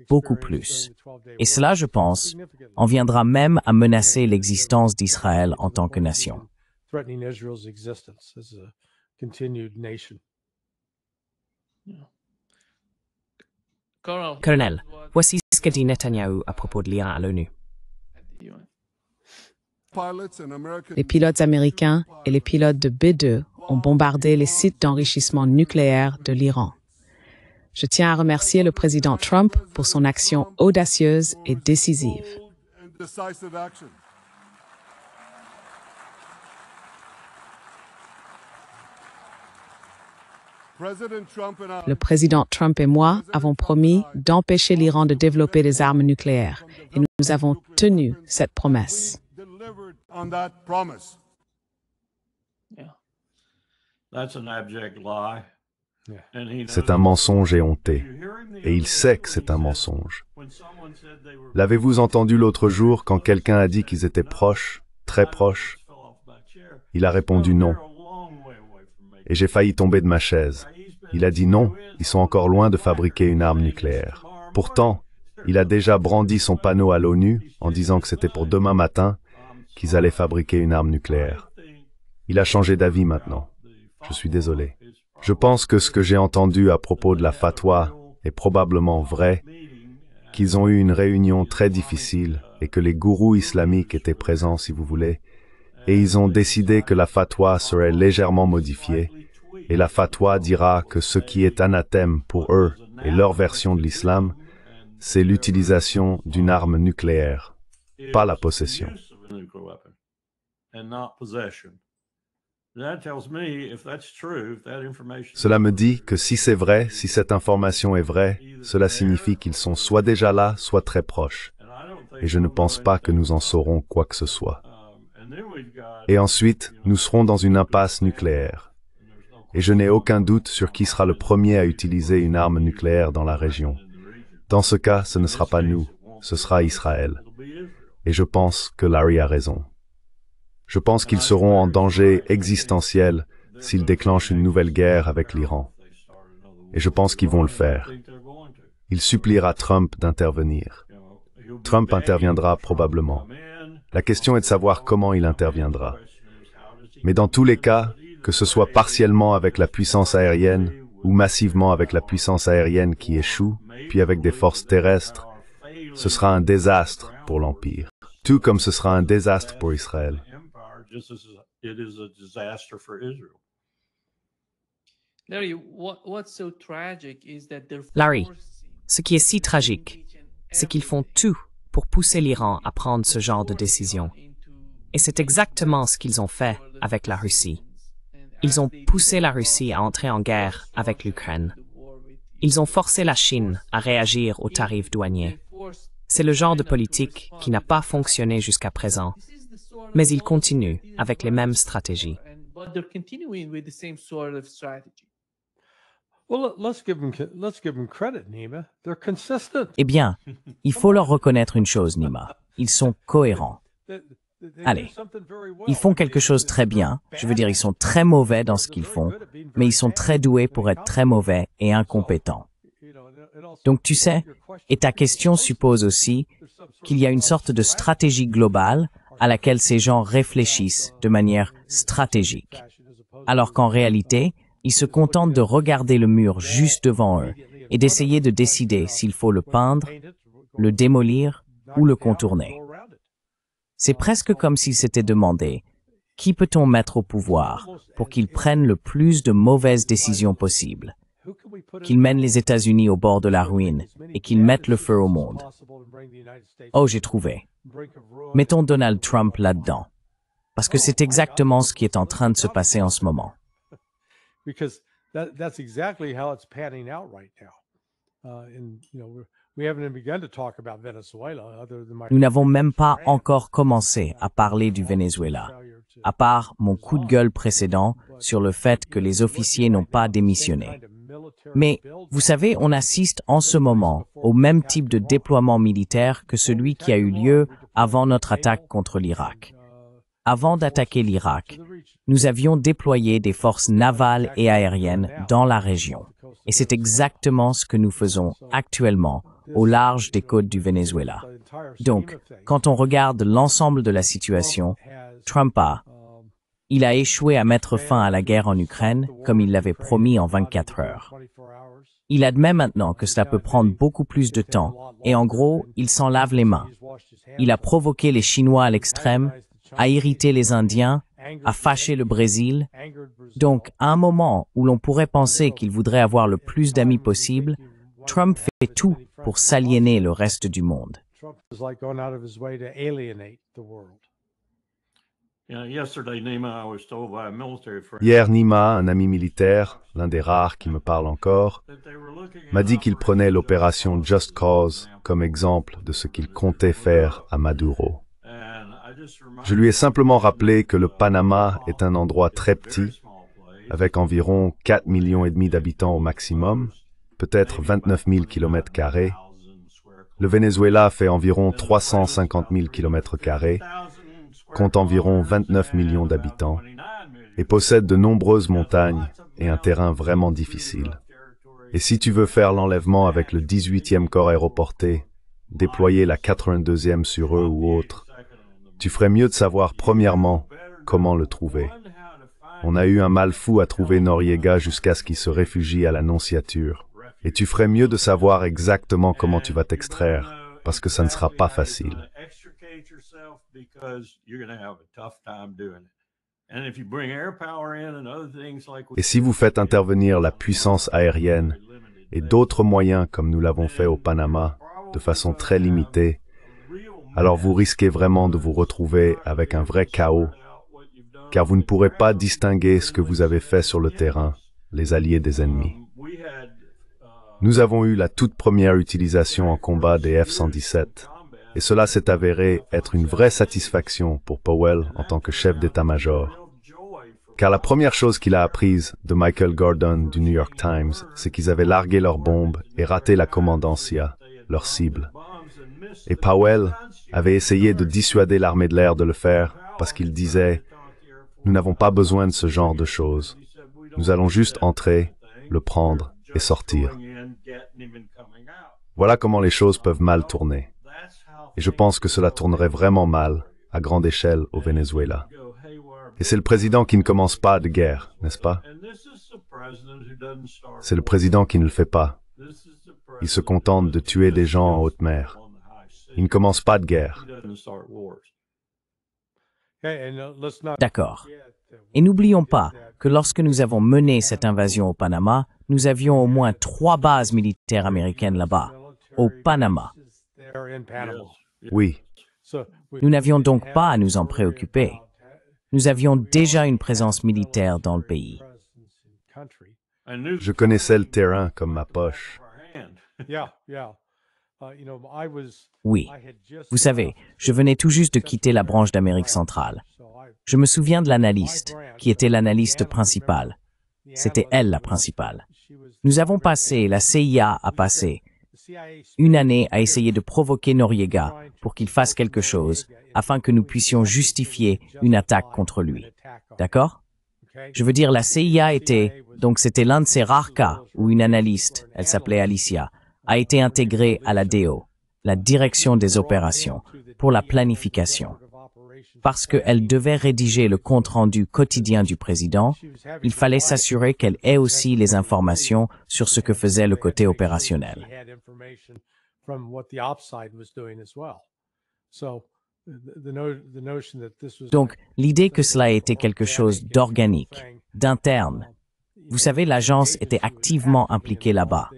C: Beaucoup plus. Et cela, je pense, en viendra même à menacer l'existence d'Israël en tant que nation.
A: Colonel, voici ce que dit Netanyahou à propos de l'Iran à l'ONU.
D: Les pilotes américains et les pilotes de B-2 ont bombardé les sites d'enrichissement nucléaire de l'Iran. Je tiens à remercier le président Trump pour son action audacieuse et décisive. Le président Trump et moi avons promis d'empêcher l'Iran de développer des armes nucléaires et nous avons tenu cette promesse.
B: C'est un mensonge éhonté, et il sait que c'est un mensonge. L'avez-vous entendu l'autre jour quand quelqu'un a dit qu'ils étaient proches, très proches? Il a répondu non. Et j'ai failli tomber de ma chaise. Il a dit non, ils sont encore loin de fabriquer une arme nucléaire. Pourtant, il a déjà brandi son panneau à l'ONU en disant que c'était pour demain matin qu'ils allaient fabriquer une arme nucléaire. Il a changé d'avis maintenant. Je suis désolé. Je pense que ce que j'ai entendu à propos de la fatwa est probablement vrai, qu'ils ont eu une réunion très difficile et que les gourous islamiques étaient présents, si vous voulez, et ils ont décidé que la fatwa serait légèrement modifiée, et la fatwa dira que ce qui est anathème pour eux et leur version de l'islam, c'est l'utilisation d'une arme nucléaire, pas la possession. Cela me dit que si c'est vrai, si cette information est vraie, cela signifie qu'ils sont soit déjà là, soit très proches. Et je ne pense pas que nous en saurons quoi que ce soit. Et ensuite, nous serons dans une impasse nucléaire. Et je n'ai aucun doute sur qui sera le premier à utiliser une arme nucléaire dans la région. Dans ce cas, ce ne sera pas nous, ce sera Israël. Et je pense que Larry a raison. Je pense qu'ils seront en danger existentiel s'ils déclenchent une nouvelle guerre avec l'Iran. Et je pense qu'ils vont le faire. Il suppliera Trump d'intervenir. Trump interviendra probablement. La question est de savoir comment il interviendra. Mais dans tous les cas, que ce soit partiellement avec la puissance aérienne ou massivement avec la puissance aérienne qui échoue, puis avec des forces terrestres, ce sera un désastre pour l'Empire. Tout comme ce sera un désastre pour Israël.
A: Larry, ce qui est si tragique, c'est qu'ils font tout pour pousser l'Iran à prendre ce genre de décision. Et c'est exactement ce qu'ils ont fait avec la Russie. Ils ont poussé la Russie à entrer en guerre avec l'Ukraine. Ils ont forcé la Chine à réagir aux tarifs douaniers. C'est le genre de politique qui n'a pas fonctionné jusqu'à présent, mais ils continuent avec les mêmes stratégies.
C: Eh bien, il faut leur reconnaître une chose, Nima. Ils sont cohérents. Allez, ils font quelque chose très bien, je veux dire, ils sont très mauvais dans ce qu'ils font, mais ils sont très doués pour être très mauvais et incompétents. Donc tu sais, et ta question suppose aussi qu'il y a une sorte de stratégie globale à laquelle ces gens réfléchissent de manière stratégique, alors qu'en réalité, ils se contentent de regarder le mur juste devant eux et d'essayer de décider s'il faut le peindre, le démolir ou le contourner. C'est presque comme s'ils s'étaient demandé « Qui peut-on mettre au pouvoir pour qu'ils prennent le plus de mauvaises décisions possibles, qu'ils mènent les États-Unis au bord de la ruine et qu'ils mettent le feu au monde. » Oh, j'ai trouvé. Mettons Donald Trump là-dedans, parce que c'est exactement ce qui est en train de se passer en ce moment. Nous n'avons même pas encore commencé à parler du Venezuela, à part mon coup de gueule précédent sur le fait que les officiers n'ont pas démissionné. Mais, vous savez, on assiste en ce moment au même type de déploiement militaire que celui qui a eu lieu avant notre attaque contre l'Irak. Avant d'attaquer l'Irak, nous avions déployé des forces navales et aériennes dans la région. Et c'est exactement ce que nous faisons actuellement au large des côtes du Venezuela. Donc, quand on regarde l'ensemble de la situation, Trump il a échoué à mettre fin à la guerre en Ukraine, comme il l'avait promis en 24 heures. Il admet maintenant que cela peut prendre beaucoup plus de temps, et en gros, il s'en lave les mains. Il a provoqué les Chinois à l'extrême, a irrité les Indiens, a fâché le Brésil. Donc, à un moment où l'on pourrait penser qu'il voudrait avoir le plus d'amis possible, Trump fait tout pour s'aliéner le reste du monde.
B: Hier, Nima, un ami militaire, l'un des rares qui me parle encore, m'a dit qu'il prenait l'opération Just Cause comme exemple de ce qu'il comptait faire à Maduro. Je lui ai simplement rappelé que le Panama est un endroit très petit, avec environ 4,5 millions d'habitants au maximum, peut-être 29 000 km². Le Venezuela fait environ 350 000 km², compte environ 29 millions d'habitants, et possède de nombreuses montagnes et un terrain vraiment difficile. Et si tu veux faire l'enlèvement avec le 18e corps aéroporté, déployer la 82e sur eux ou autre, tu ferais mieux de savoir premièrement comment le trouver. On a eu un mal fou à trouver Noriega jusqu'à ce qu'il se réfugie à la Nonciature. Et tu ferais mieux de savoir exactement comment tu vas t'extraire, parce que ça ne sera pas facile. Et si vous faites intervenir la puissance aérienne, et d'autres moyens comme nous l'avons fait au Panama, de façon très limitée, alors vous risquez vraiment de vous retrouver avec un vrai chaos, car vous ne pourrez pas distinguer ce que vous avez fait sur le terrain, les alliés des ennemis. Nous avons eu la toute première utilisation en combat des F-117, et cela s'est avéré être une vraie satisfaction pour Powell en tant que chef d'état-major. Car la première chose qu'il a apprise de Michael Gordon du New York Times, c'est qu'ils avaient largué leurs bombes et raté la commandancia, leur cible. Et Powell avait essayé de dissuader l'armée de l'air de le faire parce qu'il disait « Nous n'avons pas besoin de ce genre de choses. Nous allons juste entrer, le prendre et sortir. » Voilà comment les choses peuvent mal tourner. Et je pense que cela tournerait vraiment mal, à grande échelle, au Venezuela. Et c'est le président qui ne commence pas de guerre, n'est-ce pas? C'est le président qui ne le fait pas. Il se contente de tuer des gens en haute mer. Il ne commence pas de guerre.
C: D'accord. Et n'oublions pas que lorsque nous avons mené cette invasion au Panama, nous avions au moins 3 bases militaires américaines là-bas, au Panama.
B: Oui.
C: Nous n'avions donc pas à nous en préoccuper. Nous avions déjà une présence militaire dans le pays.
B: Je connaissais le terrain comme ma poche.
C: Oui. Vous savez, je venais tout juste de quitter la branche d'Amérique centrale. Je me souviens de l'analyste, qui était l'analyste principale. C'était elle la principale. Nous avons passé, la CIA a passé, une année à essayer de provoquer Noriega pour qu'il fasse quelque chose, afin que nous puissions justifier une attaque contre lui. D'accord? Je veux dire, la CIA était, donc c'était l'un de ces rares cas où une analyste, elle s'appelait Alicia, a été intégrée à la DO, la direction des opérations, pour la planification. Parce qu'elle devait rédiger le compte-rendu quotidien du président, il fallait s'assurer qu'elle ait aussi les informations sur ce que faisait le côté opérationnel. Donc, l'idée que cela était quelque chose d'organique, d'interne, vous savez, l'agence était activement impliquée là-bas.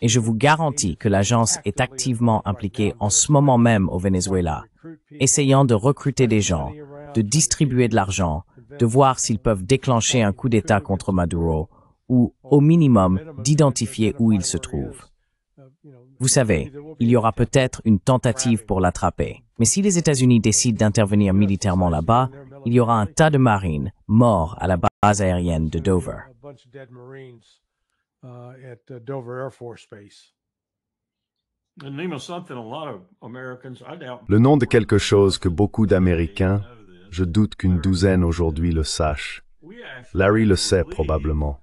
C: Et je vous garantis que l'agence est activement impliquée en ce moment même au Venezuela, essayant de recruter des gens, de distribuer de l'argent, de voir s'ils peuvent déclencher un coup d'État contre Maduro, ou, au minimum, d'identifier où il se trouve. Vous savez, il y aura peut-être une tentative pour l'attraper. Mais si les États-Unis décident d'intervenir militairement là-bas, il y aura un tas de marines morts à la base aérienne de Dover.
B: Le nom de quelque chose que beaucoup d'Américains, je doute qu'une douzaine aujourd'hui le sachent. Larry le sait probablement.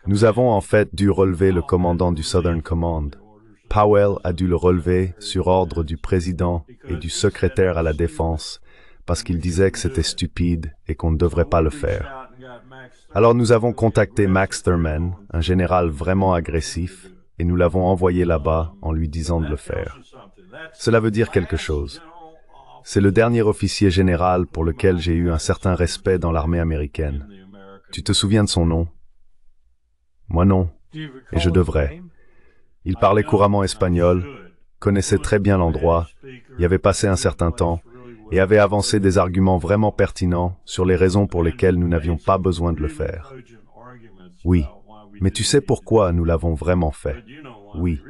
B: Nous avons en fait dû relever le commandant du Southern Command. Powell a dû le relever sur ordre du président et du secrétaire à la défense parce qu'il disait que c'était stupide et qu'on ne devrait pas le faire. Alors nous avons contacté Max Thurman, un général vraiment agressif, et nous l'avons envoyé là-bas en lui disant de le faire. Cela veut dire quelque chose. C'est le dernier officier général pour lequel j'ai eu un certain respect dans l'armée américaine. Tu te souviens de son nom? Moi non, et je devrais. Il parlait couramment espagnol, connaissait très bien l'endroit, y avait passé un certain temps, et avait avancé des arguments vraiment pertinents sur les raisons pour lesquelles nous n'avions pas besoin de le faire. Oui, mais tu sais pourquoi nous l'avons vraiment fait? Oui.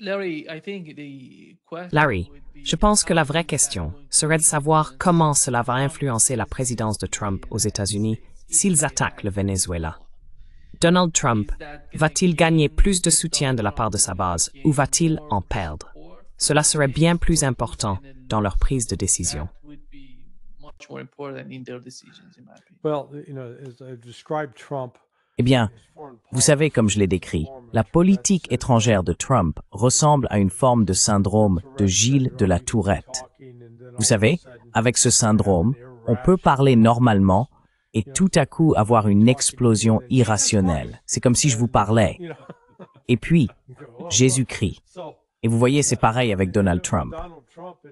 A: Larry, je pense que la vraie question serait de savoir comment cela va influencer la présidence de Trump aux États-Unis s'ils attaquent le Venezuela. Donald Trump va-t-il gagner plus de soutien de la part de sa base ou va-t-il en perdre? Cela serait bien plus important dans leur prise de décision.
C: Eh bien, vous savez, comme je l'ai décrit, la politique étrangère de Trump ressemble à une forme de syndrome de Gilles de la Tourette. Vous savez, avec ce syndrome, on peut parler normalement et tout à coup avoir une explosion irrationnelle. C'est comme si je vous parlais. Et puis, Jésus-Christ. Et vous voyez, c'est pareil avec Donald Trump.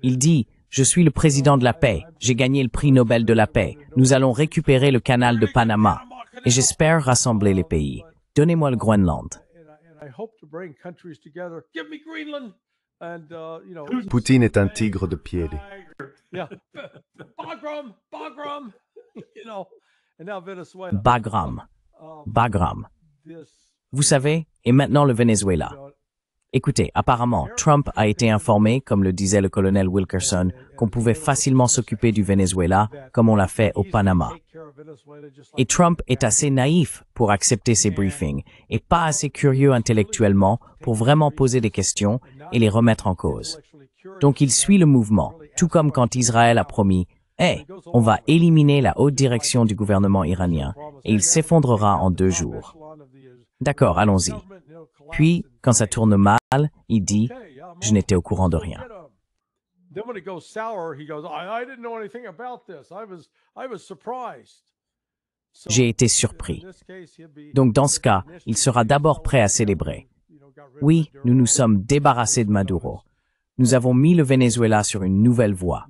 C: Il dit, Je suis le président de la paix. J'ai gagné le prix Nobel de la paix. Nous allons récupérer le canal de Panama. Et j'espère rassembler les pays. Donnez-moi le Groenland.
B: Poutine est un tigre de pied.
C: Bagram. Bagram. Vous savez, et maintenant le Venezuela. Écoutez, apparemment, Trump a été informé, comme le disait le colonel Wilkerson, qu'on pouvait facilement s'occuper du Venezuela, comme on l'a fait au Panama. Et Trump est assez naïf pour accepter ces briefings, et pas assez curieux intellectuellement pour vraiment poser des questions et les remettre en cause. Donc il suit le mouvement, tout comme quand Israël a promis « Hey, on va éliminer la haute direction du gouvernement iranien, et il s'effondrera en 2 jours. » D'accord, allons-y. Puis, quand ça tourne mal, il dit « Je n'étais au courant de rien. » J'ai été surpris. Donc dans ce cas, il sera d'abord prêt à célébrer. Oui, nous nous sommes débarrassés de Maduro. Nous avons mis le Venezuela sur une nouvelle voie.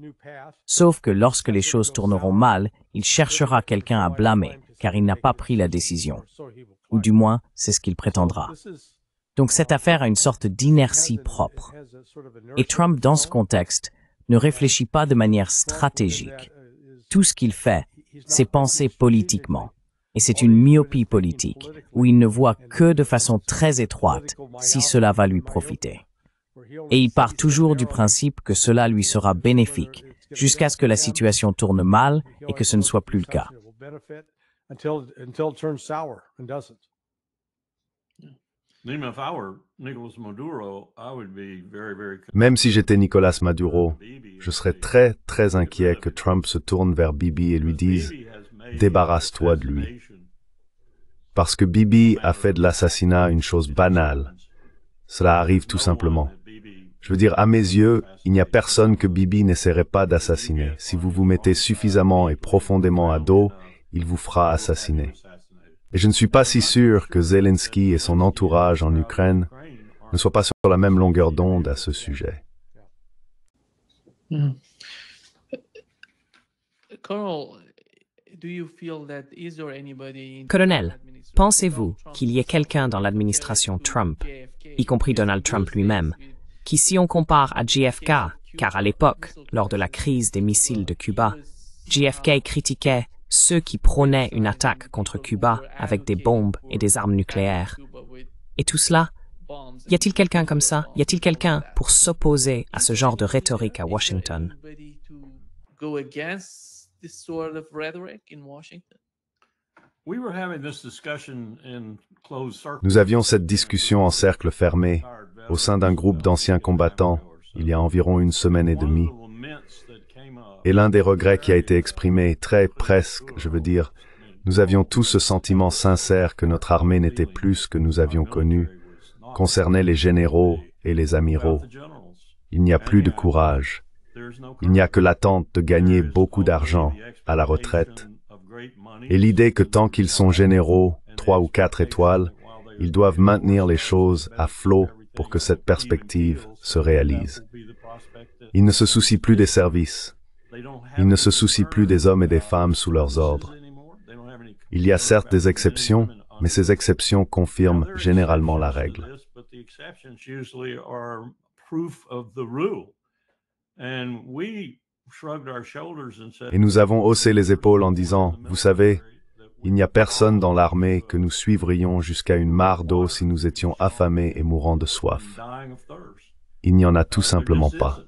C: Sauf que lorsque les choses tourneront mal, il cherchera quelqu'un à blâmer, car il n'a pas pris la décision. Ou du moins, c'est ce qu'il prétendra. Donc cette affaire a une sorte d'inertie propre. Et Trump, dans ce contexte, ne réfléchit pas de manière stratégique. Tout ce qu'il fait, c'est penser politiquement. Et c'est une myopie politique, où il ne voit que de façon très étroite si cela va lui profiter. Et il part toujours du principe que cela lui sera bénéfique, jusqu'à ce que la situation tourne mal et que ce ne soit plus le cas.
B: Même si j'étais Nicolas Maduro, je serais très, très inquiet que Trump se tourne vers Bibi et lui dise « Débarrasse-toi de lui ». Parce que Bibi a fait de l'assassinat une chose banale. Cela arrive tout simplement. Je veux dire, à mes yeux, il n'y a personne que Bibi n'essaierait pas d'assassiner. Si vous vous mettez suffisamment et profondément à dos, il vous fera assassiner. Et je ne suis pas si sûr que Zelensky et son entourage en Ukraine ne soient pas sur la même longueur d'onde à ce sujet.
A: Colonel, pensez-vous qu'il y ait quelqu'un dans l'administration Trump, y compris Donald Trump lui-même, qui, si on compare à JFK, car à l'époque, lors de la crise des missiles de Cuba, JFK critiquait ceux qui prônaient une attaque contre Cuba avec des bombes et des armes nucléaires. Et tout cela, y a-t-il quelqu'un comme ça? Y a-t-il quelqu'un pour s'opposer à ce genre de rhétorique à Washington?
B: Nous avions cette discussion en cercle fermé, au sein d'un groupe d'anciens combattants, il y a environ 1 semaine et demie. Et l'un des regrets qui a été exprimé, je veux dire, nous avions tous ce sentiment sincère que notre armée n'était plus ce que nous avions connu, concernait les généraux et les amiraux. Il n'y a plus de courage. Il n'y a que l'attente de gagner beaucoup d'argent à la retraite. Et l'idée que tant qu'ils sont généraux, 3 ou 4 étoiles, ils doivent maintenir les choses à flot pour que cette perspective se réalise. Ils ne se soucient plus des services. Ils ne se soucient plus des hommes et des femmes sous leurs ordres. Il y a certes des exceptions, mais ces exceptions confirment généralement la règle. Et nous avons haussé les épaules en disant, vous savez, il n'y a personne dans l'armée que nous suivrions jusqu'à une mare d'eau si nous étions affamés et mourant de soif. Il n'y en a tout simplement pas.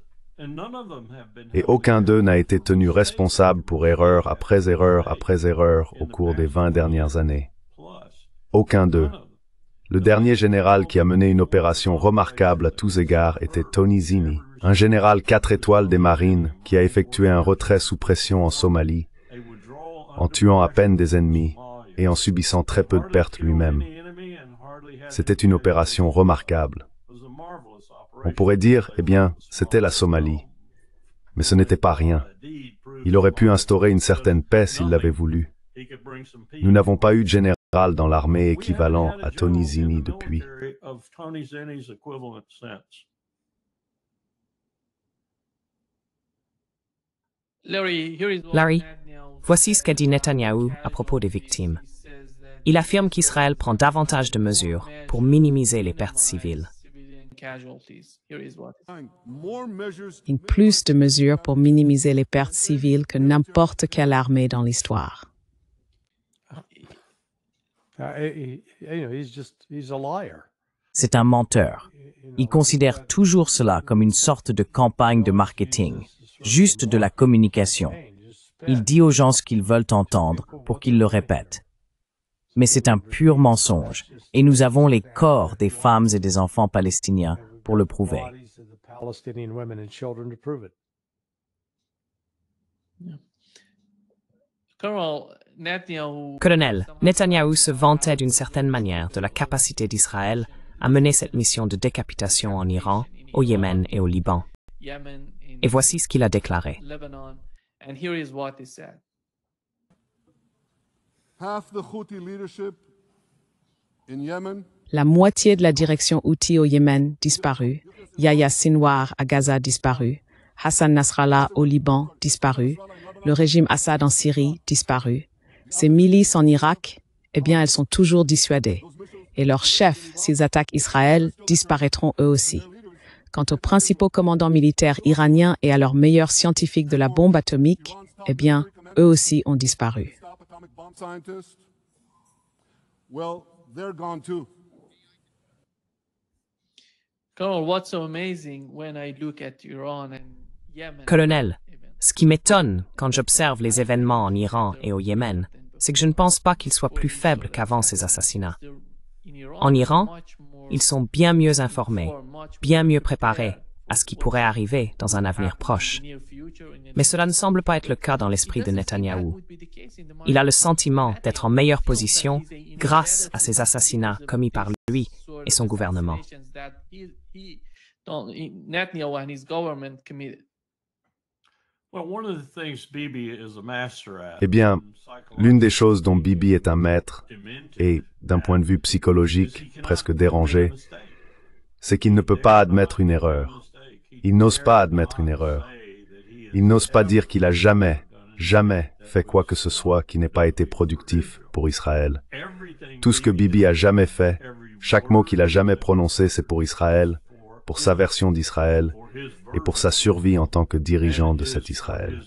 B: Et aucun d'eux n'a été tenu responsable pour erreur après erreur après erreur au cours des 20 dernières années. Aucun d'eux. Le dernier général qui a mené une opération remarquable à tous égards était Tony Zinni, un général 4 étoiles des marines qui a effectué un retrait sous pression en Somalie, en tuant à peine des ennemis et en subissant très peu de pertes lui-même. C'était une opération remarquable. On pourrait dire, eh bien, c'était la Somalie. Mais ce n'était pas rien. Il aurait pu instaurer une certaine paix s'il l'avait voulu. Nous n'avons pas eu de général dans l'armée équivalent à Tony Zinni depuis.
A: Larry, voici ce qu'a dit Netanyahou à propos des victimes. Il affirme qu'Israël prend davantage de mesures pour minimiser les pertes civiles.
D: Plus de mesures pour minimiser les pertes civiles que n'importe quelle armée dans l'histoire.
C: C'est un menteur. Il considère toujours cela comme une sorte de campagne de marketing, juste de la communication. Il dit aux gens ce qu'ils veulent entendre pour qu'ils le répètent. Mais c'est un pur mensonge, et nous avons les corps des femmes et des enfants palestiniens pour le prouver.
A: Colonel, Netanyahou se vantait d'une certaine manière de la capacité d'Israël à mener cette mission de décapitation en Iran, au Yémen et au Liban. Et voici ce qu'il a déclaré.
D: La moitié de la direction Houthi au Yémen disparue, Yahya Sinwar à Gaza disparu, Hassan Nasrallah au Liban disparu, le régime Assad en Syrie disparu. Ces milices en Irak, eh bien, elles sont toujours dissuadées. Et leurs chefs, s'ils attaquent Israël, disparaîtront eux aussi. Quant aux principaux commandants militaires iraniens et à leurs meilleurs scientifiques de la bombe atomique, eh bien, eux aussi ont disparu.
A: Colonel, ce qui m'étonne quand j'observe les événements en Iran et au Yémen, c'est que je ne pense pas qu'ils soient plus faibles qu'avant ces assassinats. En Iran, ils sont bien mieux informés, bien mieux préparés à ce qui pourrait arriver dans un avenir proche. Mais cela ne semble pas être le cas dans l'esprit de Netanyahou. Il a le sentiment d'être en meilleure position grâce à ces assassinats commis par lui et son gouvernement.
B: Eh bien, l'une des choses dont Bibi est un maître, et d'un point de vue psychologique, presque dérangé, c'est qu'il ne peut pas admettre une erreur. Il n'ose pas admettre une erreur. Il n'ose pas dire qu'il a jamais fait quoi que ce soit qui n'ait pas été productif pour Israël. Tout ce que Bibi a jamais fait, chaque mot qu'il a jamais prononcé, c'est pour Israël, pour sa version d'Israël, et pour sa survie en tant que dirigeant de cet Israël.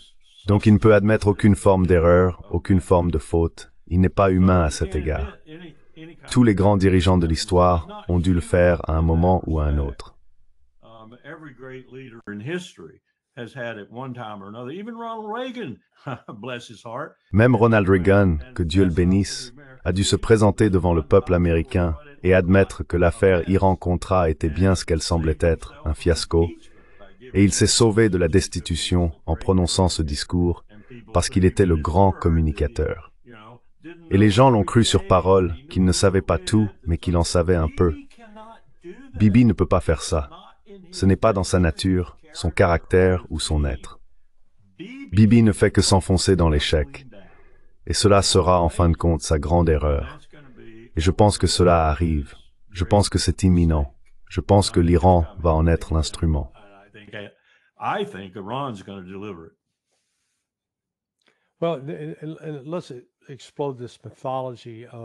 B: Donc il ne peut admettre aucune forme d'erreur, aucune forme de faute. Il n'est pas humain à cet égard. Tous les grands dirigeants de l'histoire ont dû le faire à un moment ou à un autre. Même Ronald Reagan, que Dieu le bénisse, a dû se présenter devant le peuple américain et admettre que l'affaire Iran-Contra était bien ce qu'elle semblait être, un fiasco, et il s'est sauvé de la destitution en prononçant ce discours parce qu'il était le grand communicateur. Et les gens l'ont cru sur parole, qu'il ne savait pas tout, mais qu'il en savait un peu. Bibi ne peut pas faire ça. Ce n'est pas dans sa nature, son caractère ou son être. Bibi ne fait que s'enfoncer dans l'échec. Et cela sera en fin de compte sa grande erreur. Et je pense que cela arrive. Je pense que c'est imminent. Je pense que l'Iran va en être l'instrument.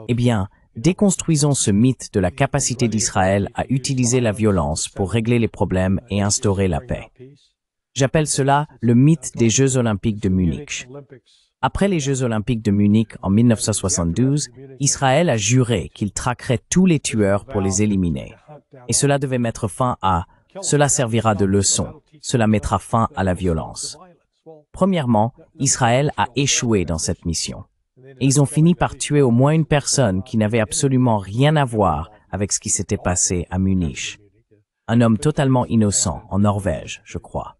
C: Eh bien, déconstruisons ce mythe de la capacité d'Israël à utiliser la violence pour régler les problèmes et instaurer la paix. J'appelle cela le mythe des Jeux olympiques de Munich. Après les Jeux olympiques de Munich en 1972, Israël a juré qu'il traquerait tous les tueurs pour les éliminer. Et cela devait mettre fin à « cela servira de leçon, cela mettra fin à la violence ». Premièrement, Israël a échoué dans cette mission. Et ils ont fini par tuer au moins une personne qui n'avait absolument rien à voir avec ce qui s'était passé à Munich. Un homme totalement innocent, en Norvège, je crois.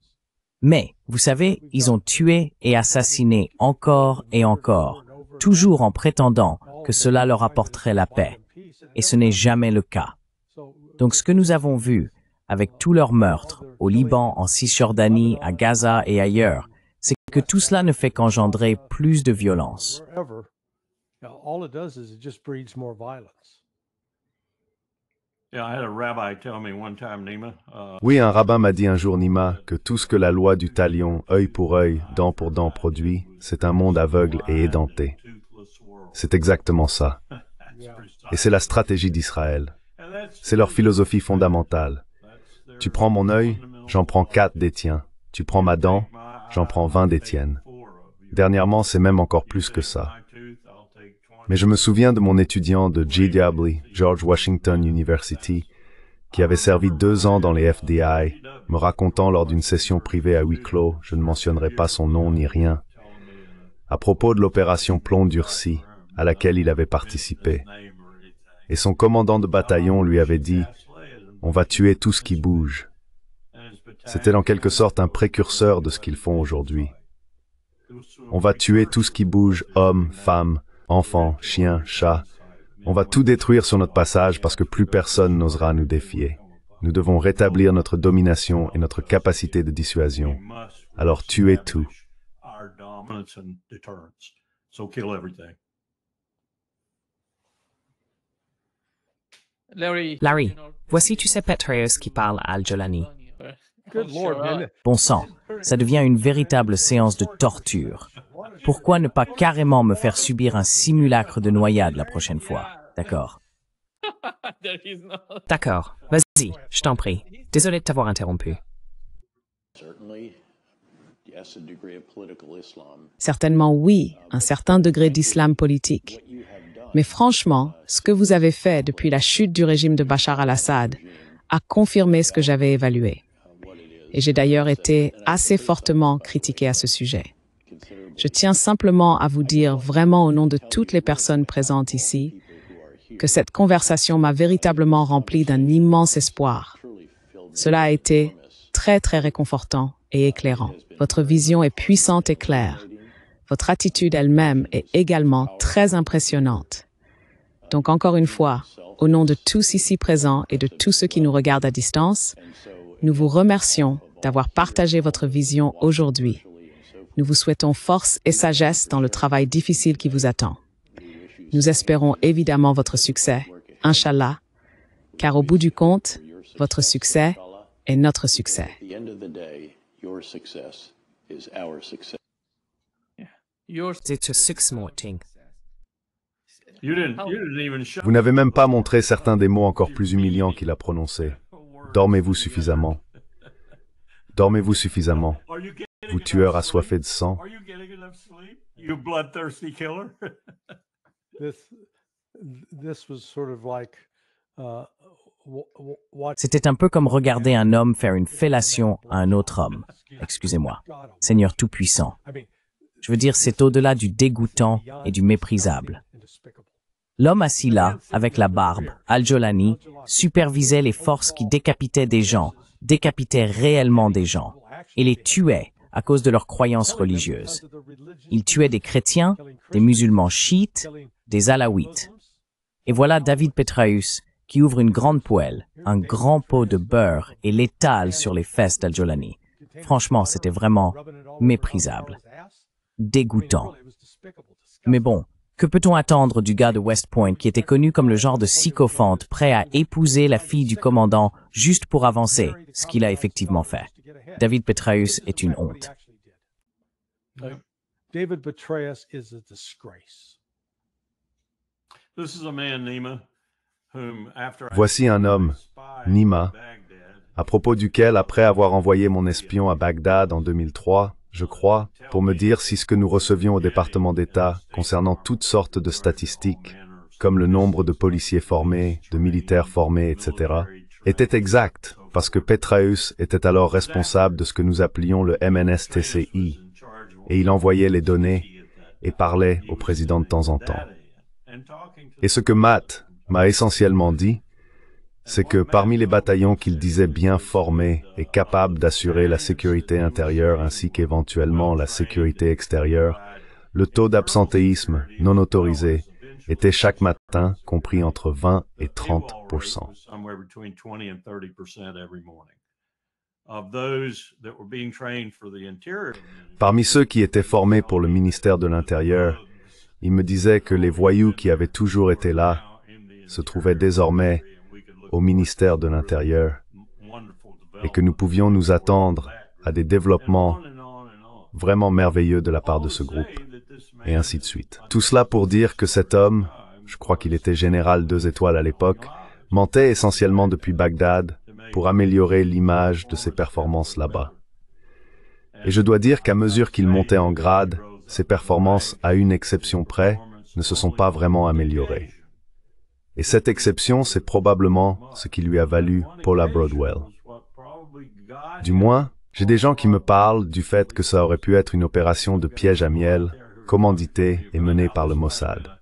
C: Mais, vous savez, ils ont tué et assassiné encore et encore, toujours en prétendant que cela leur apporterait la paix. Et ce n'est jamais le cas. Donc ce que nous avons vu, avec tous leurs meurtres, au Liban, en Cisjordanie, à Gaza et ailleurs, c'est que tout cela ne fait qu'engendrer plus de violence.
G: Yeah, I had a rabbi tell me one time, Nima,
B: Oui, un rabbin m'a dit un jour, Nima, que tout ce que la loi du talion, œil pour œil, dent pour dent produit, c'est un monde aveugle et édenté. C'est exactement ça. Et c'est la stratégie d'Israël. C'est leur philosophie fondamentale. Tu prends mon œil, j'en prends 4 des tiens. Tu prends ma dent, j'en prends 20 des tiennes. Dernièrement, c'est même encore plus que ça. Mais je me souviens de mon étudiant de GW, George Washington University, qui avait servi 2 ans dans les FDI, me racontant lors d'une session privée à huis clos, je ne mentionnerai pas son nom ni rien, à propos de l'opération Plomb durci, à laquelle il avait participé. Et son commandant de bataillon lui avait dit « On va tuer tout ce qui bouge ». C'était en quelque sorte un précurseur de ce qu'ils font aujourd'hui. On va tuer tout ce qui bouge, hommes, femmes, enfants, chiens, chats. On va tout détruire sur notre passage parce que plus personne n'osera nous défier. Nous devons rétablir notre domination et notre capacité de dissuasion. Alors tuez tout.
A: Larry, voici tu sais Petraeus qui parle à Al-Jolani.
F: Good Lord, man.
C: Bon sang, ça devient une véritable séance de torture. Pourquoi ne pas carrément me faire subir un simulacre de noyade la prochaine fois? D'accord.
A: D'accord, vas-y, je t'en prie. Désolé de t'avoir interrompu.
D: Certainement oui, un certain degré d'islam politique. Mais franchement, ce que vous avez fait depuis la chute du régime de Bachar al-Assad a confirmé ce que j'avais évalué. Et j'ai d'ailleurs été assez fortement critiqué à ce sujet. Je tiens simplement à vous dire vraiment au nom de toutes les personnes présentes ici que cette conversation m'a véritablement rempli d'un immense espoir. Cela a été très très réconfortant et éclairant. Votre vision est puissante et claire. Votre attitude elle-même est également très impressionnante. Donc encore une fois, au nom de tous ici présents et de tous ceux qui nous regardent à distance, nous vous remercions d'avoir partagé votre vision aujourd'hui. Nous vous souhaitons force et sagesse dans le travail difficile qui vous attend. Nous espérons évidemment votre succès, Inch'Allah, car au bout du compte, votre succès est notre succès.
A: C'est un succès morting.
B: Vous n'avez même pas montré certains des mots encore plus humiliants qu'il a prononcés. Dormez-vous suffisamment. Dormez-vous suffisamment. Vous tueurs assoiffés de sang.
F: This was sort of like
C: C'était un peu comme regarder un homme faire une fellation à un autre homme. Excusez-moi, Seigneur Tout-Puissant. Je veux dire, c'est au-delà du dégoûtant et du méprisable. L'homme assis là, avec la barbe, Al-Jolani, supervisait les forces qui décapitaient des gens, décapitaient réellement des gens, et les tuaient à cause de leurs croyances religieuses. Il tuait des chrétiens, des musulmans chiites, des alaouites. Et voilà David Petraeus qui ouvre une grande poêle, un grand pot de beurre et l'étale sur les fesses d'Al-Jolani. Franchement, c'était vraiment méprisable, dégoûtant. Mais bon, que peut-on attendre du gars de West Point qui était connu comme le genre de sycophante prêt à épouser la fille du commandant juste pour avancer, ce qu'il a effectivement fait? David Petraeus est une honte.
F: David Petraeus is a disgrace.
B: Voici un homme, Nima, à propos duquel, après avoir envoyé mon espion à Bagdad en 2003, je crois, pour me dire si ce que nous recevions au département d'État concernant toutes sortes de statistiques, comme le nombre de policiers formés, de militaires formés, etc., était exact, parce que Petraeus était alors responsable de ce que nous appelions le MNSTCI, et il envoyait les données et parlait au président de temps en temps. Et ce que Matt m'a essentiellement dit, c'est que parmi les bataillons qu'il disait bien formés et capables d'assurer la sécurité intérieure ainsi qu'éventuellement la sécurité extérieure, le taux d'absentéisme non autorisé était chaque matin compris entre 20 et 30%. Parmi ceux qui étaient formés pour le ministère de l'Intérieur, il me disait que les voyous qui avaient toujours été là se trouvaient désormais au ministère de l'Intérieur et que nous pouvions nous attendre à des développements vraiment merveilleux de la part de ce groupe, et ainsi de suite. Tout cela pour dire que cet homme, je crois qu'il était général 2 étoiles à l'époque, mentait essentiellement depuis Bagdad pour améliorer l'image de ses performances là-bas. Et je dois dire qu'à mesure qu'il montait en grade, ses performances, à une exception près, ne se sont pas vraiment améliorées. Et cette exception, c'est probablement ce qui lui a valu Paula Broadwell. Du moins, j'ai des gens qui me parlent du fait que ça aurait pu être une opération de piège à miel, commanditée et menée par le Mossad.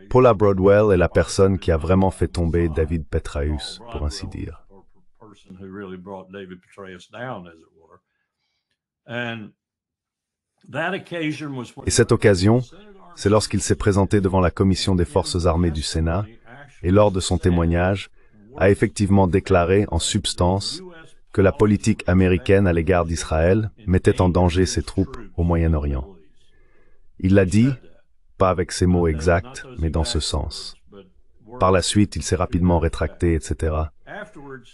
B: Paula Broadwell est la personne qui a vraiment fait tomber David Petraeus, pour ainsi dire. Et cette occasion, c'est lorsqu'il s'est présenté devant la Commission des Forces armées du Sénat et lors de son témoignage, a effectivement déclaré en substance que la politique américaine à l'égard d'Israël mettait en danger ses troupes au Moyen-Orient. Il l'a dit, pas avec ces mots exacts, mais dans ce sens. Par la suite, il s'est rapidement rétracté, etc.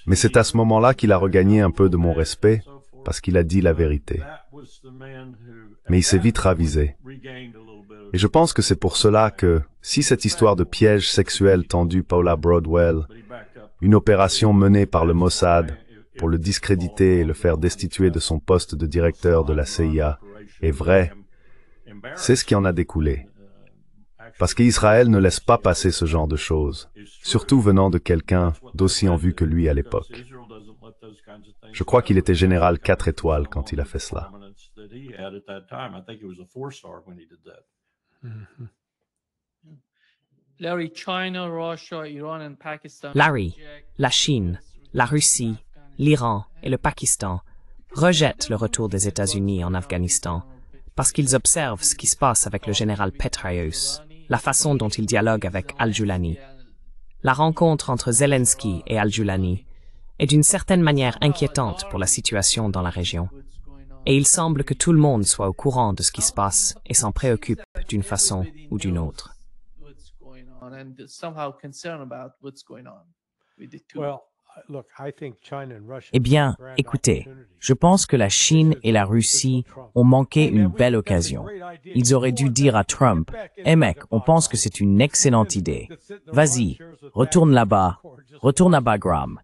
B: Mais c'est à ce moment-là qu'il a regagné un peu de mon respect, parce qu'il a dit la vérité. Mais il s'est vite ravisé. Et je pense que c'est pour cela que, si cette histoire de piège sexuel tendu Paula Broadwell, une opération menée par le Mossad pour le discréditer et le faire destituer de son poste de directeur de la CIA, est vraie, c'est ce qui en a découlé. Parce qu'Israël ne laisse pas passer ce genre de choses, surtout venant de quelqu'un d'aussi en vue que lui à l'époque. Je crois qu'il était général 4 étoiles quand il a fait cela.
A: Larry, la Chine, la Russie, l'Iran et le Pakistan rejettent le retour des États-Unis en Afghanistan parce qu'ils observent ce qui se passe avec le général Petraeus, la façon dont il dialogue avec Al-Julani. La rencontre entre Zelensky et Al-Julani est d'une certaine manière inquiétante pour la situation dans la région. Et il semble que tout le monde soit au courant de ce qui se passe et s'en préoccupe d'une façon ou d'une autre.
C: Eh bien, écoutez, je pense que la Chine et la Russie ont manqué une belle occasion. Ils auraient dû dire à Trump, « Hey mec, on pense que c'est une excellente idée. Vas-y, retourne là-bas, retourne à Bagram. »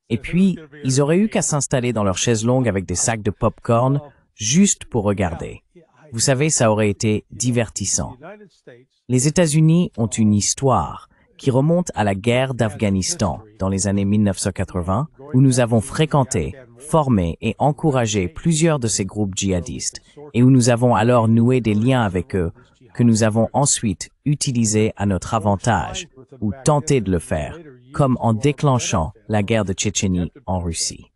C: Et puis, ils auraient eu qu'à s'installer dans leur chaise longue avec des sacs de pop-corn, juste pour regarder. Vous savez, ça aurait été divertissant. Les États-Unis ont une histoire qui remonte à la guerre d'Afghanistan dans les années 1980, où nous avons fréquenté, formé et encouragé plusieurs de ces groupes djihadistes, et où nous avons alors noué des liens avec eux, que nous avons ensuite utilisés à notre avantage, ou tenté de le faire, comme en déclenchant la guerre de Tchétchénie en Russie.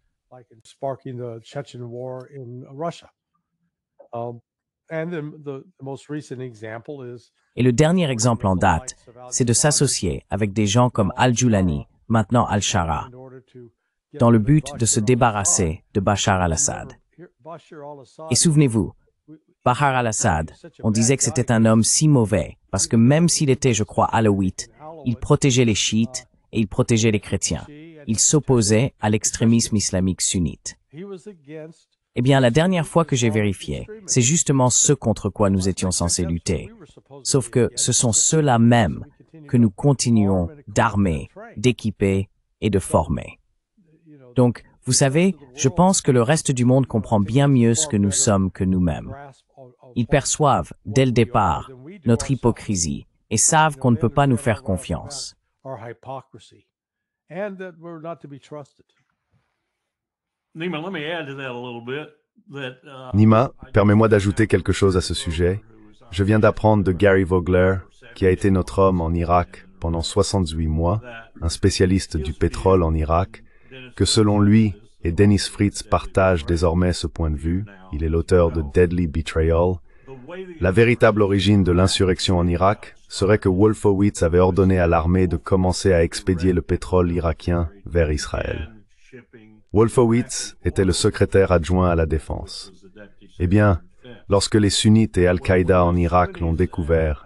C: Et le dernier exemple en date, c'est de s'associer avec des gens comme Al-Julani, maintenant Al-Shara, dans le but de se débarrasser de Bachar al-Assad. Et souvenez-vous, Bachar al-Assad, on disait que c'était un homme si mauvais, parce que même s'il était, je crois, alawite, il protégeait les chiites et il protégeait les chrétiens. Il s'opposait à l'extrémisme islamique sunnite. Eh bien, la dernière fois que j'ai vérifié, c'est justement ce contre quoi nous étions censés lutter. Sauf que ce sont ceux-là même que nous continuons d'armer, d'équiper et de former. Donc, vous savez, je pense que le reste du monde comprend bien mieux ce que nous sommes que nous-mêmes. Ils perçoivent, dès le départ, notre hypocrisie et savent qu'on ne peut pas nous faire confiance.
B: Nima, permets-moi d'ajouter quelque chose à ce sujet. Je viens d'apprendre de Gary Vogler, qui a été notre homme en Irak pendant 68 mois, un spécialiste du pétrole en Irak, que selon lui, et Dennis Fritz partage désormais ce point de vue, il est l'auteur de Deadly Betrayal, la véritable origine de l'insurrection en Irak serait que Wolfowitz avait ordonné à l'armée de commencer à expédier le pétrole irakien vers Israël. Wolfowitz était le secrétaire adjoint à la défense. Eh bien, lorsque les sunnites et Al-Qaïda en Irak l'ont découvert,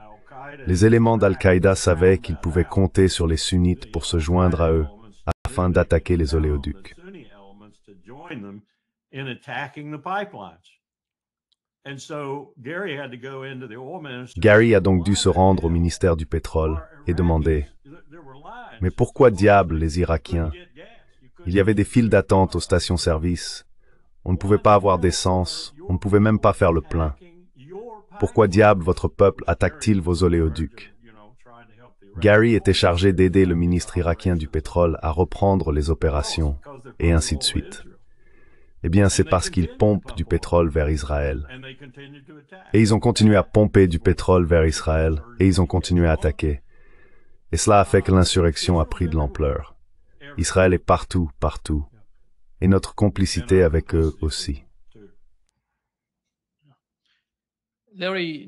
B: Les éléments d'Al-Qaïda savaient qu'ils pouvaient compter sur les sunnites pour se joindre à eux afin d'attaquer les oléoducs. Gary a donc dû se rendre au ministère du pétrole et demander « Mais pourquoi diable les Irakiens? Il y avait des files d'attente aux stations-service. On ne pouvait pas avoir d'essence, on ne pouvait même pas faire le plein. Pourquoi diable votre peuple attaque-t-il vos oléoducs ?» Gary était chargé d'aider le ministre irakien du pétrole à reprendre les opérations, et ainsi de suite. Eh bien, c'est parce qu'ils pompent du pétrole vers Israël. Et ils ont continué à pomper du pétrole vers Israël, et ils ont continué à attaquer. Et cela a fait que l'insurrection a pris de l'ampleur. Israël est partout, partout. Et notre complicité avec eux aussi.
A: Larry,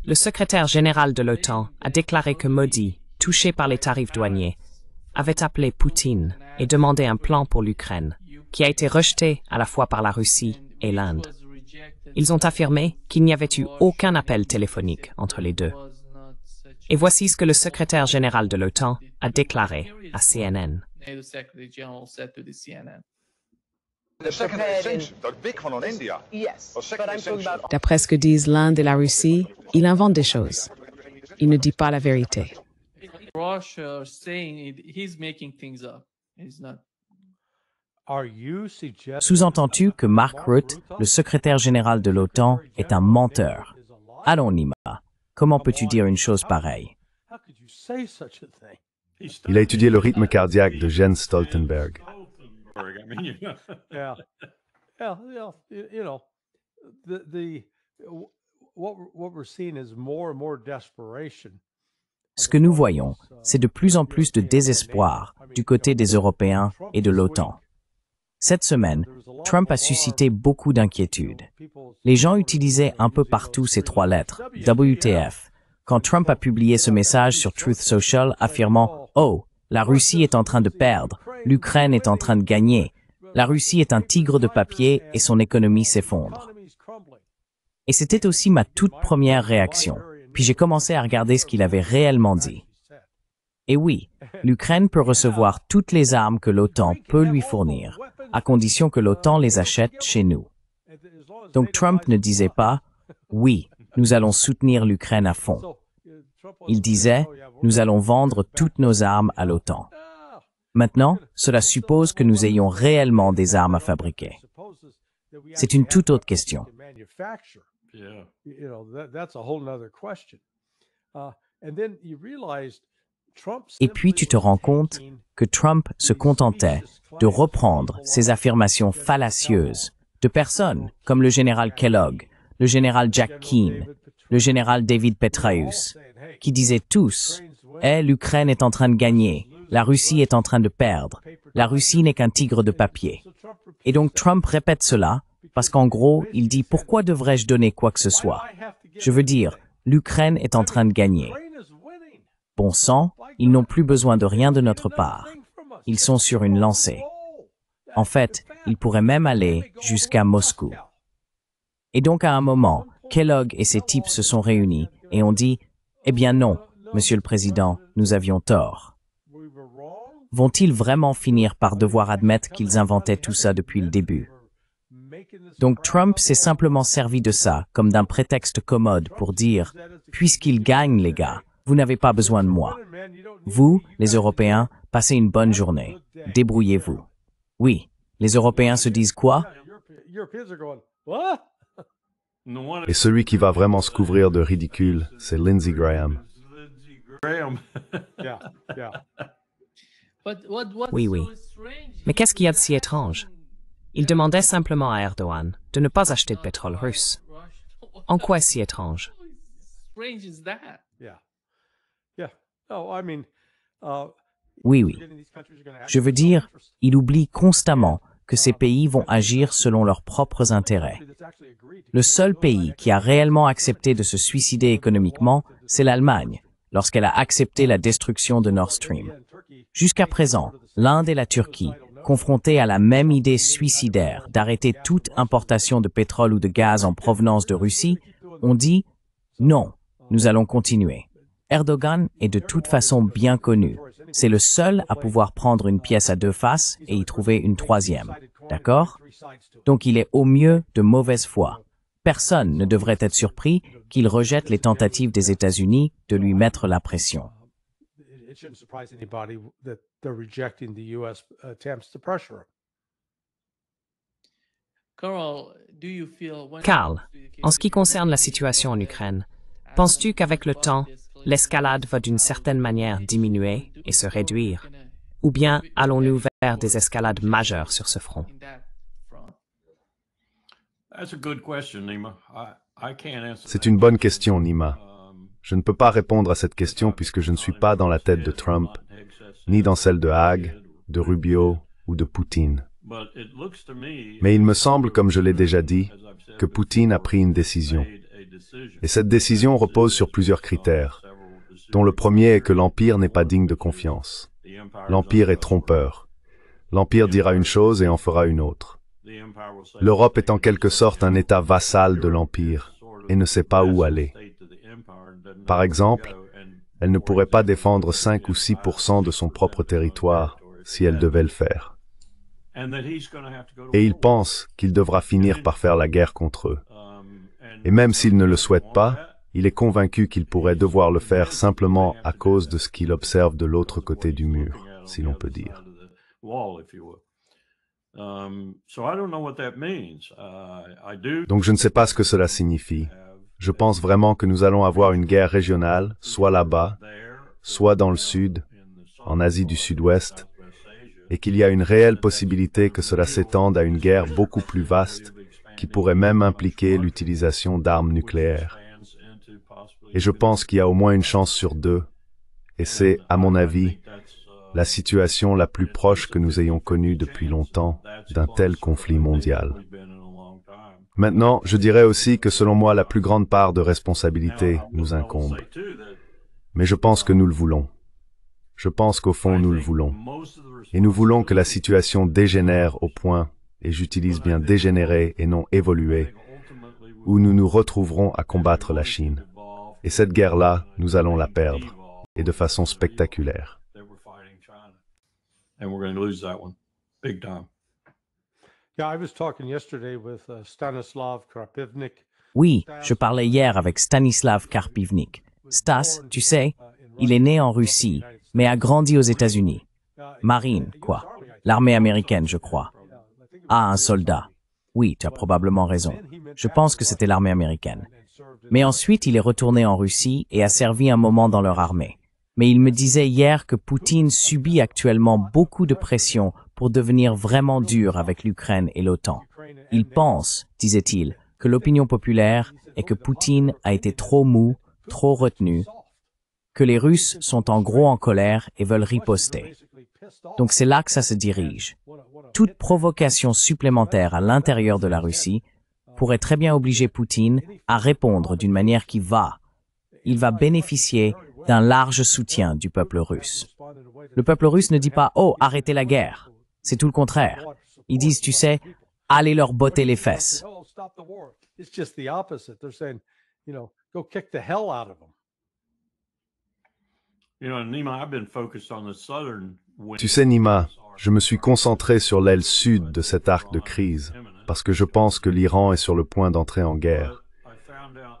A: le secrétaire général de l'OTAN, a déclaré que Modi, touché par les tarifs douaniers, avait appelé Poutine et demandé un plan pour l'Ukraine, qui a été rejeté à la fois par la Russie et l'Inde. Ils ont affirmé qu'il n'y avait eu aucun appel téléphonique entre les deux. Et voici ce que le secrétaire général de l'OTAN a déclaré à CNN.
D: D'après ce que disent l'Inde et la Russie, il invente des choses. Il ne dit pas la vérité.
C: Sous-entends-tu que Mark Rutte, le secrétaire général de l'OTAN, est un menteur? Allons, Nima, comment peux-tu dire une chose pareille?
B: Il a étudié le rythme cardiaque de Jens Stoltenberg.
C: Ce que nous voyons, c'est de plus en plus de désespoir du côté des Européens et de l'OTAN. Cette semaine, Trump a suscité beaucoup d'inquiétudes. Les gens utilisaient un peu partout ces trois lettres, WTF, quand Trump a publié ce message sur Truth Social affirmant « Oh, la Russie est en train de perdre, l'Ukraine est en train de gagner, la Russie est un tigre de papier et son économie s'effondre. » Et c'était aussi ma toute première réaction. Puis j'ai commencé à regarder ce qu'il avait réellement dit. Et oui, l'Ukraine peut recevoir toutes les armes que l'OTAN peut lui fournir, à condition que l'OTAN les achète chez nous. Donc Trump ne disait pas « Oui, nous allons soutenir l'Ukraine à fond ». Il disait « Nous allons vendre toutes nos armes à l'OTAN ». Maintenant, cela suppose que nous ayons réellement des armes à fabriquer. C'est une toute autre question. Et puis tu te rends compte que Trump se contentait de reprendre ces affirmations fallacieuses de personnes comme le général Kellogg, le général Jack Keane, le général David Petraeus, qui disaient tous « Eh, l'Ukraine est en train de gagner, la Russie est en train de perdre, la Russie n'est qu'un tigre de papier. » Et donc Trump répète cela parce qu'en gros, il dit « Pourquoi devrais-je donner quoi que ce soit? Je veux dire, l'Ukraine est en train de gagner. » Bon sang, ils n'ont plus besoin de rien de notre part. Ils sont sur une lancée. En fait, ils pourraient même aller jusqu'à Moscou. Et donc à un moment, Kellogg et ses types se sont réunis et ont dit « Eh bien non, Monsieur le Président, nous avions tort. » Vont-ils vraiment finir par devoir admettre qu'ils inventaient tout ça depuis le début? Donc Trump s'est simplement servi de ça comme d'un prétexte commode pour dire « Puisqu'ils gagnent, les gars, vous n'avez pas besoin de moi. Vous, les Européens, passez une bonne journée. Débrouillez-vous. » Oui, les Européens se disent quoi?
B: Et celui qui va vraiment se couvrir de ridicule, c'est Lindsey Graham.
A: Oui, oui. Mais qu'est-ce qu'il y a de si étrange? Il demandait simplement à Erdogan de ne pas acheter de pétrole russe. En quoi est-ce si étrange?
C: Oui, oui. Je veux dire, il oublie constamment que ces pays vont agir selon leurs propres intérêts. Le seul pays qui a réellement accepté de se suicider économiquement, c'est l'Allemagne, lorsqu'elle a accepté la destruction de Nord Stream. Jusqu'à présent, l'Inde et la Turquie, confrontés à la même idée suicidaire d'arrêter toute importation de pétrole ou de gaz en provenance de Russie, ont dit Non, nous allons continuer. Erdogan est de toute façon bien connu. C'est le seul à pouvoir prendre une pièce à deux faces et y trouver une troisième. D'accord? Donc il est au mieux de mauvaise foi. Personne ne devrait être surpris qu'il rejette les tentatives des États-Unis de lui mettre la pression.
F: It shouldn't surprise anybody that they're rejecting the U.S. attempts to pressure him.
A: Karl, en ce qui concerne la situation en Ukraine, penses-tu qu'avec le temps, l'escalade va d'une certaine manière diminuer et se réduire? Ou bien allons-nous vers des escalades majeures sur ce front?
B: C'est une bonne question, Nima. Je ne peux pas répondre à cette question puisque je ne suis pas dans la tête de Trump, ni dans celle de Hague, de Rubio ou de Poutine. Mais il me semble, comme je l'ai déjà dit, que Poutine a pris une décision. Et cette décision repose sur plusieurs critères, dont le premier est que l'Empire n'est pas digne de confiance. L'Empire est trompeur. L'Empire dira une chose et en fera une autre. L'Europe est en quelque sorte un État vassal de l'Empire et ne sait pas où aller. Par exemple, elle ne pourrait pas défendre 5 ou 6% de son propre territoire si elle devait le faire. Et il pense qu'il devra finir par faire la guerre contre eux. Et même s'il ne le souhaite pas, il est convaincu qu'il pourrait devoir le faire simplement à cause de ce qu'il observe de l'autre côté du mur, si l'on peut dire. Donc je ne sais pas ce que cela signifie. Je pense vraiment que nous allons avoir une guerre régionale, soit là-bas, soit dans le sud, en Asie du Sud-Ouest, et qu'il y a une réelle possibilité que cela s'étende à une guerre beaucoup plus vaste, qui pourrait même impliquer l'utilisation d'armes nucléaires. Et je pense qu'il y a au moins une chance sur deux, et c'est, à mon avis, la situation la plus proche que nous ayons connue depuis longtemps d'un tel conflit mondial. Maintenant, je dirais aussi que selon moi, la plus grande part de responsabilité nous incombe. Mais je pense que nous le voulons. Je pense qu'au fond, nous le voulons. Et nous voulons que la situation dégénère au point, et j'utilise bien dégénérer et non évoluer, où nous nous retrouverons à combattre la Chine. Et cette guerre-là, nous allons la perdre, et de façon spectaculaire.
G: And we're going to lose that one big time.
F: Yeah, I was talking yesterday with Stanislav Krapivnik.
C: Oui, je parlais hier avec Stanislav Karpivnik. Stas, tu sais, il est né en Russie, mais a grandi aux États-Unis. Marine, quoi. L'armée américaine, je crois. Ah, un soldat. Oui, tu as probablement raison. Je pense que c'était l'armée américaine. Mais ensuite, il est retourné en Russie et a servi un moment dans leur armée. Mais il me disait hier que Poutine subit actuellement beaucoup de pression pour devenir vraiment dur avec l'Ukraine et l'OTAN. Il pense, disait-il, que l'opinion populaire est que Poutine a été trop mou, trop retenu, que les Russes sont en gros en colère et veulent riposter. Donc c'est là que ça se dirige. Toute provocation supplémentaire à l'intérieur de la Russie pourrait très bien obliger Poutine à répondre d'une manière qui va. Il va bénéficier d'un large soutien du peuple russe. Le peuple russe ne dit pas « Oh, arrêtez la guerre ». C'est tout le contraire. Ils disent, tu sais, « Allez leur botter les fesses ».
B: Tu sais, Nima, je me suis concentré sur l'aile sud de cet arc de crise, parce que je pense que l'Iran est sur le point d'entrer en guerre.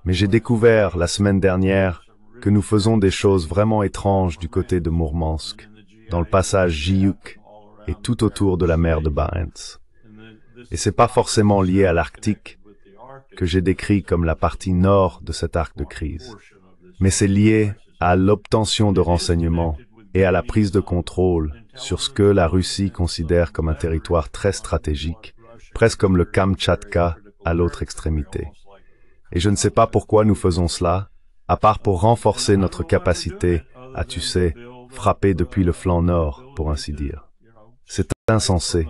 B: Mais j'ai découvert, la semaine dernière, que nous faisons des choses vraiment étranges du côté de Mourmansk, dans le passage Jiuk et tout autour de la mer de Barents. Et c'est pas forcément lié à l'Arctique, que j'ai décrit comme la partie nord de cet arc de crise. Mais c'est lié à l'obtention de renseignements et à la prise de contrôle sur ce que la Russie considère comme un territoire très stratégique, presque comme le Kamtchatka à l'autre extrémité. Et je ne sais pas pourquoi nous faisons cela, à part pour renforcer notre capacité à, tu sais, frapper depuis le flanc nord, pour ainsi dire. C'est insensé,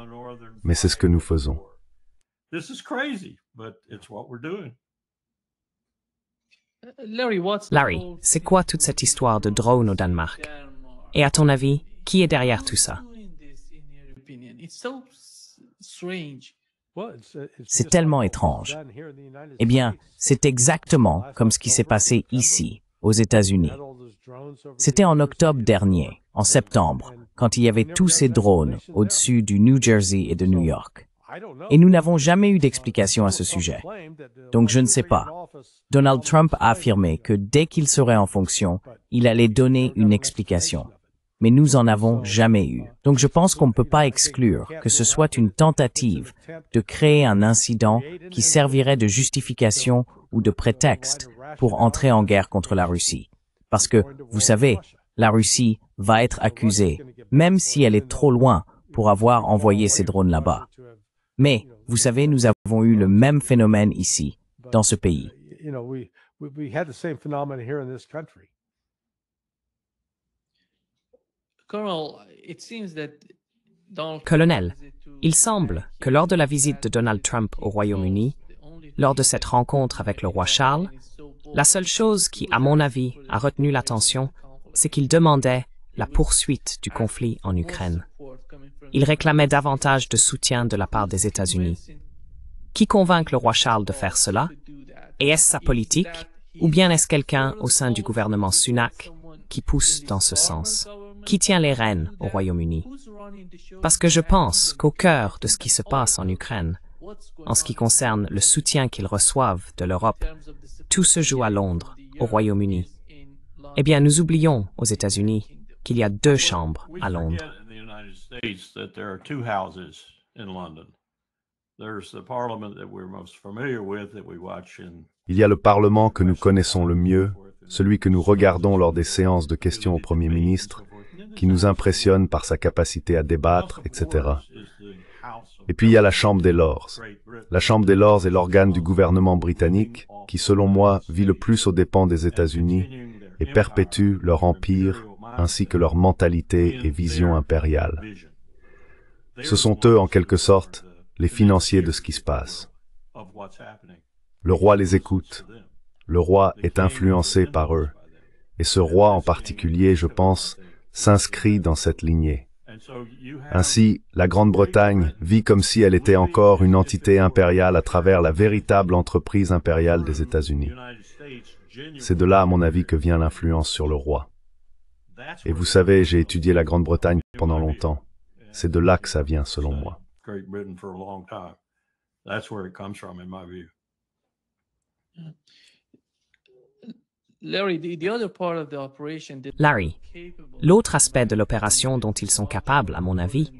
B: mais c'est ce que nous faisons.
A: Larry, c'est quoi toute cette histoire de drone au Danemark? Et à ton avis, qui est derrière tout ça?
C: C'est tellement étrange. Eh bien, c'est exactement comme ce qui s'est passé ici, aux États-Unis. C'était en octobre dernier, en septembre, quand il y avait tous ces drones au-dessus du New Jersey et de New York. Et nous n'avons jamais eu d'explication à ce sujet. Donc je ne sais pas. Donald Trump a affirmé que dès qu'il serait en fonction, il allait donner une explication. Mais nous en avons jamais eu. Donc je pense qu'on ne peut pas exclure que ce soit une tentative de créer un incident qui servirait de justification ou de prétexte pour entrer en guerre contre la Russie. Parce que, vous savez, la Russie va être accusée, même si elle est trop loin pour avoir envoyé ces drones là-bas. Mais, vous savez, nous avons eu le même phénomène ici, dans ce pays.
A: Colonel, il semble que lors de la visite de Donald Trump au Royaume-Uni, lors de cette rencontre avec le roi Charles, la seule chose qui, à mon avis, a retenu l'attention, c'est qu'il demandait la poursuite du conflit en Ukraine. Il réclamait davantage de soutien de la part des États-Unis. Qui convainc le roi Charles de faire cela? Et est-ce sa politique, ou bien est-ce quelqu'un au sein du gouvernement Sunak qui pousse dans ce sens? Qui tient les rênes au Royaume-Uni? Parce que je pense qu'au cœur de ce qui se passe en Ukraine, en ce qui concerne le soutien qu'ils reçoivent de l'Europe, tout se joue à Londres, au Royaume-Uni. Eh bien, nous oublions aux États-Unis qu'il y a deux chambres à Londres.
B: Il y a le Parlement que nous connaissons le mieux, celui que nous regardons lors des séances de questions au Premier ministre, qui nous impressionne par sa capacité à débattre, etc. Et puis il y a la Chambre des Lords. La Chambre des Lords est l'organe du gouvernement britannique qui, selon moi, vit le plus aux dépens des États-Unis et perpétue leur empire ainsi que leur mentalité et vision impériale. Ce sont eux, en quelque sorte, les financiers de ce qui se passe. Le roi les écoute. Le roi est influencé par eux. Et ce roi en particulier, je pense, s'inscrit dans cette lignée. Ainsi, la Grande-Bretagne vit comme si elle était encore une entité impériale à travers la véritable entreprise impériale des États-Unis. C'est de là, à mon avis, que vient l'influence sur le roi. Et vous savez, j'ai étudié la Grande-Bretagne pendant longtemps. C'est de là que ça vient, selon moi.
A: Larry, l'autre aspect de l'opération dont ils sont capables, à mon avis,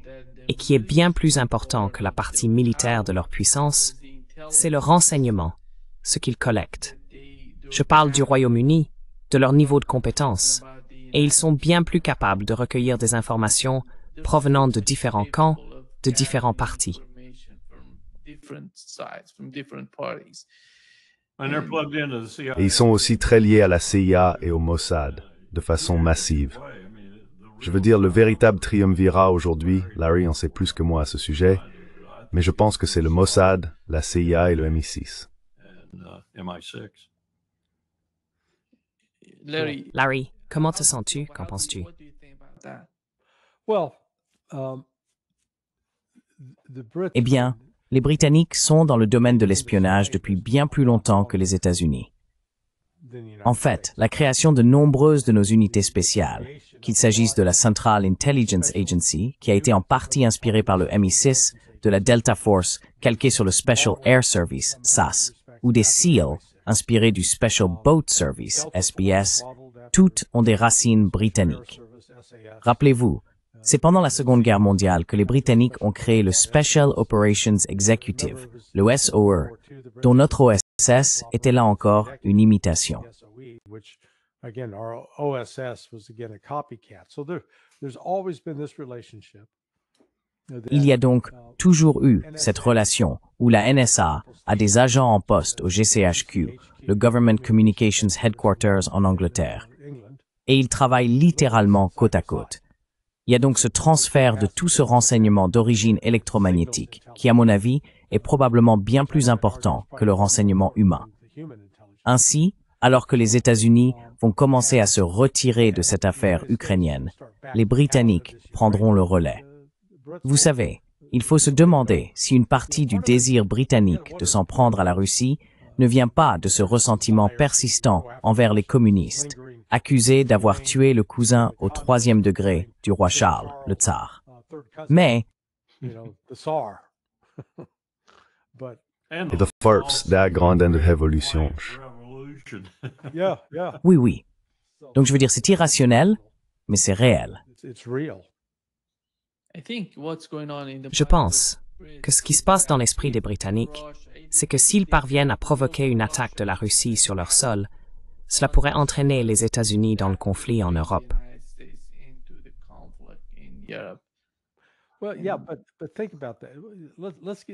A: et qui est bien plus important que la partie militaire de leur puissance, c'est le renseignement, ce qu'ils collectent. Je parle du Royaume-Uni, de leur niveau de compétence, et ils sont bien plus capables de recueillir des informations provenant de différents camps, de différents partis.
B: Et ils sont aussi très liés à la CIA et au Mossad, de façon massive. Je veux dire, le véritable triumvirat aujourd'hui, Larry en sait plus que moi à ce sujet, mais je pense que c'est le Mossad, la CIA et le MI6.
A: Larry, comment te sens-tu? Qu'en penses-tu?
C: Eh bien, les Britanniques sont dans le domaine de l'espionnage depuis bien plus longtemps que les États-Unis. En fait, la création de nombreuses de nos unités spéciales, qu'il s'agisse de la Central Intelligence Agency, qui a été en partie inspirée par le MI6, de la Delta Force, calquée sur le Special Air Service, SAS, ou des SEAL, inspirés du Special Boat Service, SBS, toutes ont des racines britanniques. Rappelez-vous, c'est pendant la Seconde Guerre mondiale que les Britanniques ont créé le Special Operations Executive, le SOE, dont notre OSS était là encore une imitation. Il y a donc toujours eu cette relation où la NSA a des agents en poste au GCHQ, le Government Communications Headquarters en Angleterre, et ils travaillent littéralement côte à côte. Il y a donc ce transfert de tout ce renseignement d'origine électromagnétique, qui à mon avis est probablement bien plus important que le renseignement humain. Ainsi, alors que les États-Unis vont commencer à se retirer de cette affaire ukrainienne, les Britanniques prendront le relais. Vous savez, il faut se demander si une partie du désir britannique de s'en prendre à la Russie ne vient pas de ce ressentiment persistant envers les communistes, accusés d'avoir tué le cousin au 3e degré du roi Charles, le tsar. Mais,
B: Et de force der granden Revolution.
C: oui. Donc je veux dire, c'est irrationnel, mais c'est réel.
A: Je pense que ce qui se passe dans l'esprit des Britanniques, c'est que s'ils parviennent à provoquer une attaque de la Russie sur leur sol, cela pourrait entraîner les États-Unis dans le conflit en Europe.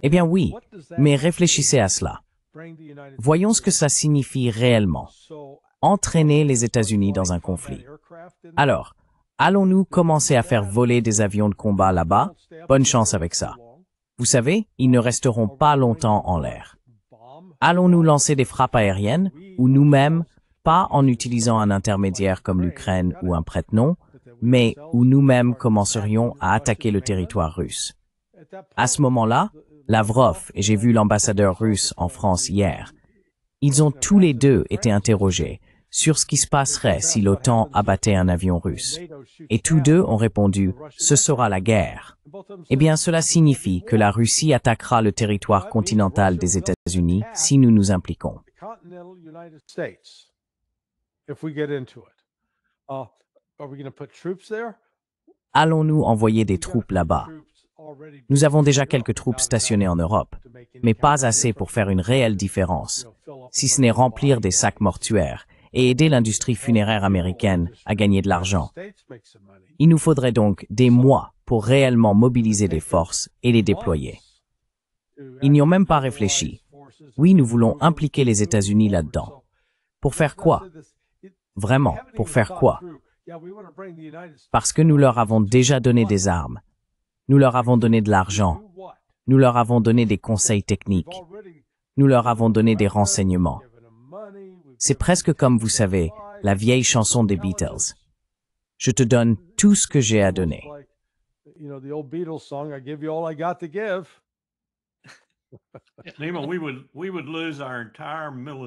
C: Eh bien oui, mais réfléchissez à cela. Voyons ce que ça signifie réellement. Entraîner les États-Unis dans un conflit. Alors, allons-nous commencer à faire voler des avions de combat là-bas? Bonne chance avec ça. Vous savez, ils ne resteront pas longtemps en l'air. Allons-nous lancer des frappes aériennes, ou nous-mêmes, pas en utilisant un intermédiaire comme l'Ukraine ou un prête-nom, mais où nous-mêmes commencerions à attaquer le territoire russe? À ce moment-là, Lavrov, et j'ai vu l'ambassadeur russe en France hier, ils ont tous les deux été interrogés sur ce qui se passerait si l'OTAN abattait un avion russe. Et tous deux ont répondu « ce sera la guerre ». Eh bien, cela signifie que la Russie attaquera le territoire continental des États-Unis si nous nous impliquons. Allons-nous envoyer des troupes là-bas? Nous avons déjà quelques troupes stationnées en Europe, mais pas assez pour faire une réelle différence, si ce n'est remplir des sacs mortuaires et aider l'industrie funéraire américaine à gagner de l'argent. Il nous faudrait donc des mois pour réellement mobiliser des forces et les déployer. Ils n'y ont même pas réfléchi. Oui, nous voulons impliquer les États-Unis là-dedans. Pour faire quoi? Vraiment, pour faire quoi? Parce que nous leur avons déjà donné des armes. Nous leur avons donné de l'argent. Nous leur avons donné des conseils techniques. Nous leur avons donné des renseignements. C'est presque comme, vous savez, la vieille chanson des Beatles. Je te donne tout ce que j'ai à donner.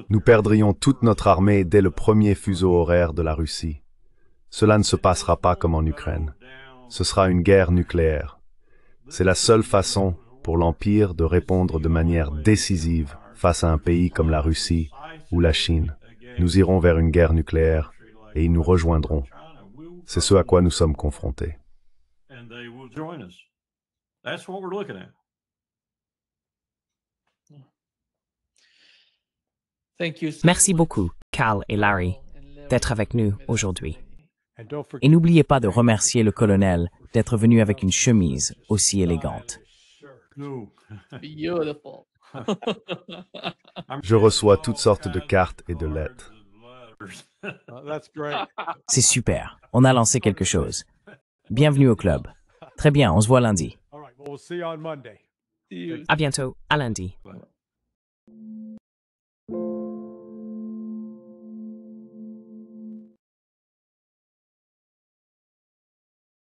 B: Nous perdrions toute notre armée dès le premier fuseau horaire de la Russie. Cela ne se passera pas comme en Ukraine. Ce sera une guerre nucléaire. C'est la seule façon pour l'Empire de répondre de manière décisive face à un pays comme la Russie ou la Chine. Nous irons vers une guerre nucléaire et ils nous rejoindront. C'est ce à quoi nous sommes confrontés.
A: Merci beaucoup, Carl et Larry, d'être avec nous aujourd'hui.
C: Et n'oubliez pas de remercier le colonel d'être venu avec une chemise aussi élégante.
E: Beautiful.
B: Je reçois toutes sortes de cartes et de lettres.
C: C'est super, on a lancé quelque chose. Bienvenue au club. Très bien, on se voit lundi.
A: À bientôt, à lundi.